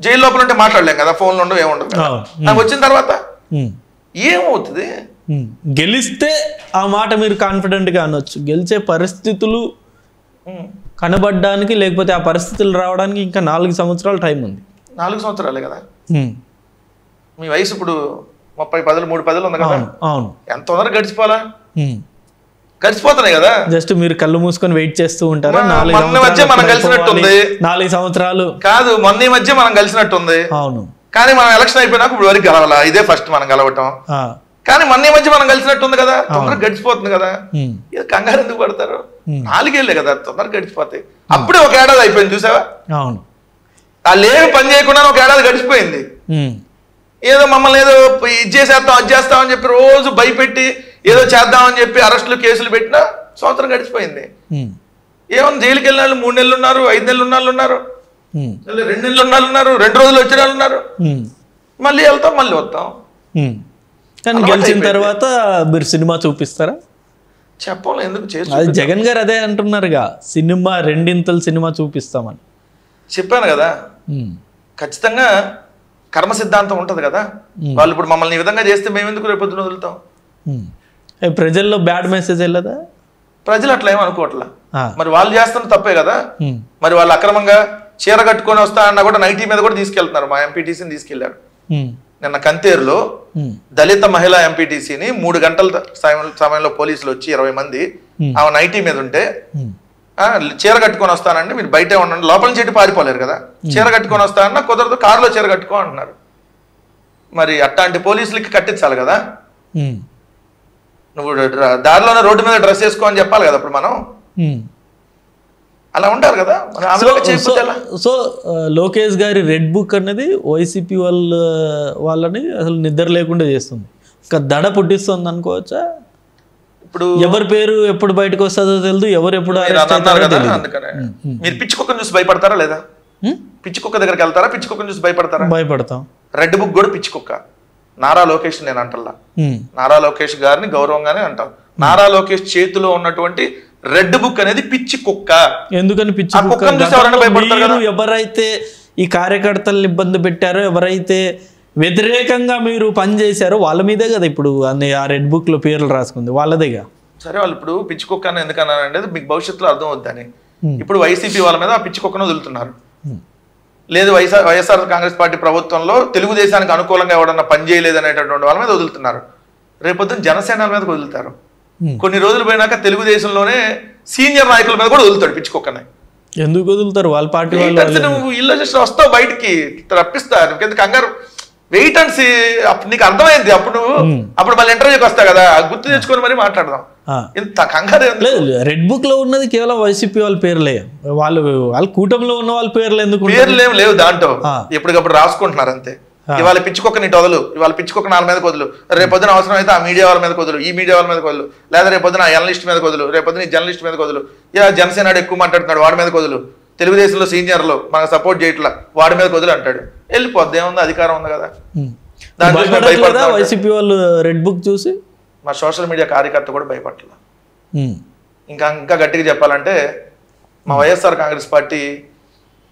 జైలు లోపల ఉంటే మాట్లాడలేం కదా, ఫోన్లు ఉండవు, ఏముండవు. నాకు వచ్చిన తర్వాత ఏమవుతుంది? గెలిస్తే ఆ మాట మీరు కాన్ఫిడెంట్ గా అనొచ్చు. గెలిచే పరిస్థితులు కనబడడానికి, లేకపోతే ఆ పరిస్థితులు రావడానికి ఇంకా 4 సంవత్సరాల టైం ఉంది. 4 సంవత్సరాలే కదా. మీ వయసు ఇప్పుడు 30 3 పదులు ఉంది కదా. అవును. ఎంత తొందరగా గడిచిపోవాలా? గడిచిపోతున్నాయి కదా. జస్ట్ మీరు కళ్ళు మూసుకొని వెయిట్ చేస్తూ ఉంటారా? మొన్న మధ్య మనం కలిసినట్టుంది. 4 సంవత్సరాలు కాదు, మొన్న మధ్య మనం కలిసినట్టుంది. అవును. కానీ మనం ఎలక్షన్ అయిపోయినాక ఇప్పుడు వరకు గెలవాలా, ఇదే ఫస్ట్ మనం గెలవటం. కానీ మొన్న మధ్య మనం కలిసినట్టుంది కదా, తొందరగా గడిచిపోతుంది కదా. కంగారు ఎందుకు పడతారు? 4 ఏళ్ళే కదా, తొందరగా గడిచిపోతాయి. అప్పుడే 1 ఏడాది అయిపోయింది చూసావా? అవును. వాళ్ళు ఏమి పని చేయకుండా 1 ఏడాది గడిచిపోయింది. ఏదో మమ్మల్ని ఏదో ఇది చేసేస్తాం, అది చేస్తామని చెప్పి రోజు భయపెట్టి ఏదో చేద్దామని చెప్పి అరెస్టులు కేసులు పెట్టినా సంవత్సరం గడిచిపోయింది. ఏమన్నా జైలుకి వెళ్ళిన వాళ్ళు 3 నెలలు ఉన్నారు, 5 నెలలు ఉన్న వాళ్ళు ఉన్నారు, 2 నెలలు ఉన్న వాళ్ళు ఉన్నారు, 2 రోజులు వచ్చిన వాళ్ళు ఉన్నారు. మళ్ళీ వెళ్తాం, మళ్ళీ వస్తాం. కానీ గెలిచిన తర్వాత మీరు సినిమా చూపిస్తారా? చెప్పాలి. ఎందుకు చేసి అది జగన్ గారు అదే అంటున్నారుగా, సినిమా 2 సినిమా చూపిస్తామని చెప్పాను కదా. ఖచ్చితంగా కర్మ సిద్ధాంతం ఉంటది కదా. వాళ్ళు ఇప్పుడు మమ్మల్ని ఈ విధంగా చేస్తే మేము ఎందుకు రేపొద్దున వదులుతాం? ప్రజల్లో బ్యాడ్ మెసేజ్ వెళ్ళదా? ప్రజలు అట్లా ఏమో అనుకోవట్లా. మరి వాళ్ళు చేస్తున్న తప్పే కదా. మరి వాళ్ళు అక్రమంగా చీర కట్టుకొని వస్తా అన్నా కూడా నైటీ మీద కూడా తీసుకెళ్తున్నారు. మా ఎంపీటీసీని తీసుకెళ్లారు నిన్న కంతేరులో. దళిత మహిళా ఎంపీటీసీని 3 గంటల సమయంలో పోలీసులు వచ్చి 20 మంది ఆమె నైటీ మీద ఉంటే, చీర కట్టుకొని వస్తానండి, మీరు బయటే ఉండండి, లోపల నుంచి పారిపోలేరు కదా. చీర కట్టుకొని వస్తానన్నా కుదరదు, కారులో చీర కట్టుకో అంటున్నారు. మరి అట్లాంటి పోలీసులకి కట్టించాలి కదా. నువ్వు దారిలోనే రోడ్డు మీద డ్రెస్ వేసుకో అని చెప్పాలి కదా. ఇప్పుడు మనం అలా ఉంటారు కదా. సో లోకేష్ గారి రెడ్ బుక్ అనేది వైసీపీ వాళ్ళని అసలు నిద్ర లేకుండా చేస్తుంది, ఒక దడ పుట్టిస్తుంది అనుకోవచ్చా? ఇప్పుడు ఎవరి పేరు ఎప్పుడు బయటకు వస్తుందో తెలియదు, ఎవరు ఎప్పుడు మీరు పిచ్చి కుక్కను చూసి భయపడతారా లేదా? పిచ్చి కుక్క దగ్గరికి వెళ్తారా? పిచ్చి కుక్కను చూసి భయపడతారా? భయపడతాం. రెడ్ బుక్ కూడా పిచ్చి కుక్క. నారా లోకేష్ నేను అంటల్లా, నారా లోకేష్ గారిని గౌరవంగానే అంటాం. నారా లోకేష్ చేతిలో ఉన్నటువంటి రెడ్ బుక్ అనేది పిచ్చి కుక్క. ఎందుకని పిచ్చి కుక్కను చూసి ఎవరైనా భయపడతారు? ఎవరైతే ఈ కార్యకర్తలను ఇబ్బంది పెట్టారో, ఎవరైతే వ్యతిరేకంగా మీరు పనిచేశారో వాళ్ళ మీదే కదా ఇప్పుడు ఆ రెడ్ బుక్ లో పేర్లు రాసుకుంది, వాళ్ళదేగా. సరే, వాళ్ళు ఇప్పుడు పిచ్చి కుక్క అని ఎందుకన్నారంటే మీకు భవిష్యత్తులో అర్థం అవుద్దని. ఇప్పుడు వైసీపీ వాళ్ళ మీద ఆ పిచ్చి కుక్కను వదులుతున్నారు. లేదు వైఎస్ఆర్ కాంగ్రెస్ పార్టీ ప్రభుత్వంలో తెలుగుదేశానికి అనుకూలంగా ఎవడన్నా పని చేయలేదు అనేటటువంటి వాళ్ళ మీద వదులుతున్నారు. రేపొద్దున జనసేన మీద వదులుతారు. కొన్ని రోజులు పోయినాక తెలుగుదేశంలోనే సీనియర్ నాయకుల మీద కూడా వదులుతాడు పిచ్చి కుక్కనే. ఎందుకు వదులుతారు? వాళ్ళ పార్టీ నువ్వు ఇల్లు చేసిన వస్తావు బయటికి రప్పిస్తారు. ఎందుకు కంగారు? Wait and see. అప్పుడు నీకు అర్థమైంది, అప్పుడు నువ్వు అప్పుడు మళ్ళీ ఇంటర్వ్యూకి వస్తావు కదా, గుర్తు తెచ్చుకొని మరి మాట్లాడదాం. ఇంత కంగారు లేదు, రెడ్ బుక్ లో ఉన్నది కేవలం వైసీపీ వాళ్ళ పేర్లే, వాళ్ళ కూటమిలో ఉన్న వాళ్ళ పేర్లు ఎందుకు పేర్లు ఏం లేవు దాంట్లో, ఎప్పటికప్పుడు రాసుకుంటున్నారు అంతే. ఇవాళ పిచ్చుకొక్క నీటి వదలు, ఇవాళ పిచ్చుకొక్క నాలుగు మీద వదులు, రేపొద్దున అవసరం అయితే ఆ మీడియా వాళ్ళ మీద వదులు, ఈ మీడియా వాళ్ళ మీద వదులు, లేదా రేపొద్దున ఆ జర్నలిస్ట్ మీద వదులు, రేపొద్దున ఈ జర్నలిస్ట్ మీద వదులు, ఇలా జనసేన ఎక్కువ మాట్లాడుతున్నాడు వాడి మీద వదులు, తెలుగుదేశంలో సీనియర్లు మనకు సపోర్ట్ చేయట్లా వాడి మీద వదులు అంటాడు, వెళ్ళిపోద్ది. ఏముంది, అధికారం ఉంది కదా. వైసీపీ వాళ్ళు రెడ్ బుక్ చూసి మా సోషల్ మీడియా కార్యకర్త కూడా భయపడట్లా. ఇంకా గట్టిగా చెప్పాలంటే మా వైఎస్ఆర్ కాంగ్రెస్ పార్టీ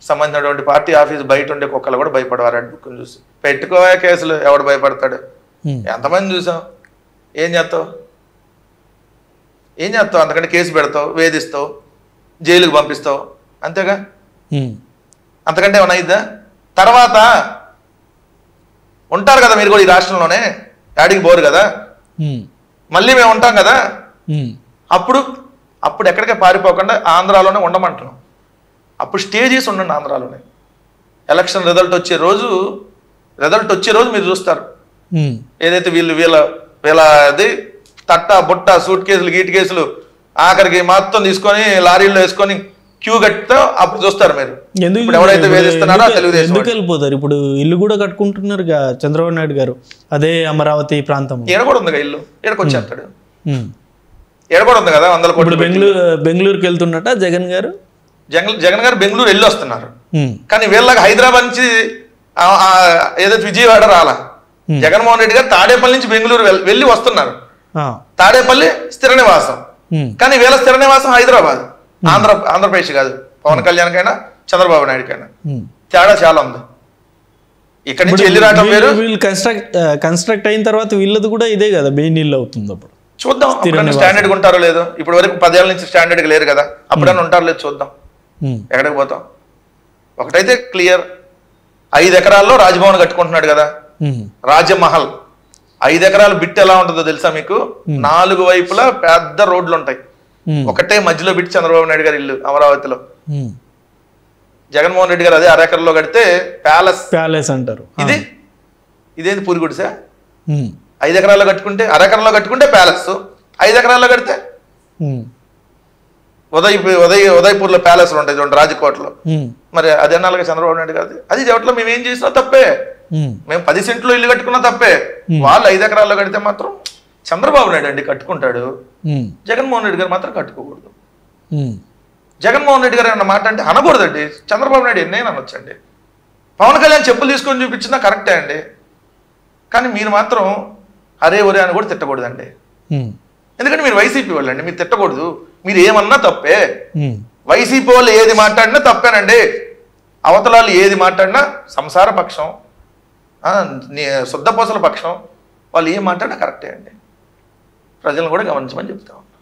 సంబంధించినటువంటి పార్టీ ఆఫీస్ బయట ఉండే కుక్కలు కూడా భయపడవారు రెడ్ బుక్ చూసి. పెట్టుకోవే కేసులు, ఎవడు భయపడతాడు? ఎంతమంది చూసాం. ఏం చేస్తావు? అంతకంటే కేసు పెడతావు, వేధిస్తావు, జైలుకు పంపిస్తావు, అంతేగా. అంతకంటే ఏమైనా అయిద్దా? తర్వాత ఉంటారు కదా మీరు కూడా ఈ రాష్ట్రంలోనే, యాడికి పోరు కదా, మళ్ళీ మేము ఉంటాం కదా. అప్పుడు ఎక్కడికే పారిపోకుండా ఆంధ్రాలోనే ఉండమంటున్నాం. అప్పుడు స్టేజెస్ ఉండండి ఆంధ్రాలోనే. ఎలక్షన్ రిజల్ట్ వచ్చే రోజు మీరు చూస్తారు. ఏదైతే వీళ్ళది తట్ట బుట్ట సూట్ కేసులు గీటి కేసులు ఆఖరికి మొత్తం తీసుకొని లారీల్లో వేసుకొని క్యూ కట్టితే అప్పుడు చూస్తారు మీరు. ఎవరైతే వేధిస్తున్నారో తెలుగుదేశం ఎందుకు వెళ్ళిపోతారు. ఇప్పుడు ఇల్లు కూడా కట్టుకుంటున్నారు చంద్రబాబు నాయుడు గారు, అదే అమరావతి ప్రాంతం. ఈడ కూడా ఉంది ఇల్లు, ఈడకొచ్చేస్తాడు. ఈడ కూడా ఉంది కదా 100 కోట్లు. బెంగళూరుకి వెళ్తున్నట్ట జగన్ గారు బెంగళూరు వెళ్ళి వస్తున్నారు. కానీ వీళ్ళకి హైదరాబాద్ నుంచి ఏదైతే విజయవాడ రాలా. జగన్మోహన్ రెడ్డి గారు తాడేపల్లి నుంచి బెంగళూరు వెళ్ళి వస్తున్నారు. తాడేపల్లి స్థిర నివాసం, కానీ వీళ్ళ స్థిర నివాసం హైదరాబాద్, ఆంధ్రప్రదేశ్ కాదు. పవన్ కళ్యాణ్ కైనా చంద్రబాబు నాయుడు కైనా తేడా చాలా ఉంది. ఇక్కడ నుంచి వెళ్ళి రావడం వేరు. వీళ్ళు కన్స్ట్రక్ట్ అయిన తర్వాత వీళ్ళది కూడా ఇదే కదా, బెయిల్ అవుతుంది. అప్పుడు చూద్దాం స్టాండర్డ్గా ఉంటారో లేదో. ఇప్పుడు వరకు 10 ఏళ్ళ నుంచి స్టాండర్డ్గా లేరు కదా, అప్పుడైనా ఉంటారో లేదు చూద్దాం. ఎక్కడికి పోతాం? ఒకటైతే క్లియర్, 5 ఎకరాల్లో రాజ్భవన్ కట్టుకుంటున్నాడు కదా, రాజమహల్. 5 ఎకరాల బిట్ ఎలా ఉంటుందో తెలుసా మీకు? 4 వైపులా పెద్ద రోడ్లు ఉంటాయి, ఒకటే మధ్యలో బిట్ చంద్రబాబు నాయుడు గారి ఇల్లు అమరావతిలో. జగన్మోహన్ రెడ్డి గారు అదే 1/2 ఎకరంలో కడితే ప్యాలెస్ అంటారు. ఇదేంటి పూరిగుడిసా? 5 ఎకరాల్లో కట్టుకుంటే 1/2 ఎకరంలో కట్టుకుంటే ప్యాలెస్, 5 ఎకరాల్లో కడితే ఉదయపూర్లో ప్యాలెస్లు ఉంటాయి చూడండి, రాజకోటలో. మరి అదే నాలుగా చంద్రబాబు నాయుడు గారు అది చెప్పట్లో మేము ఏం చేసినా తప్పే. మేము 10 సెంట్లో ఇల్లు కట్టుకున్నా తప్పే. వాళ్ళు 5 ఎకరాల్లో కడితే మాత్రం చంద్రబాబు నాయుడు అండి కట్టుకుంటాడు, జగన్మోహన్ రెడ్డి గారు మాత్రం కట్టుకోకూడదు. జగన్మోహన్ రెడ్డి గారు అన్న మాట అంటే అనకూడదండి, చంద్రబాబు నాయుడు ఎన్నైనా అనొచ్చండి. పవన్ కళ్యాణ్ చెప్పులు తీసుకొని చూపించినా కరెక్టే అండి, కానీ మీరు మాత్రం అరే ఒరే అని కూడా తిట్టకూడదండి. ఎందుకంటే మీరు వైసీపీ వాళ్ళు అండి, మీరు తిట్టకూడదు. మీరు ఏమన్నా తప్పే. వైసీపీ వాళ్ళు ఏది మాట్లాడినా తప్పేనండి. అవతలాలు ఏది మాట్లాడినా సంసార పక్షం, శుద్ధపోసల పక్షం, వాళ్ళు ఏం మాట్లాడినా కరెక్టే అండి. ప్రజలను కూడా గమనించమని చెప్తాం.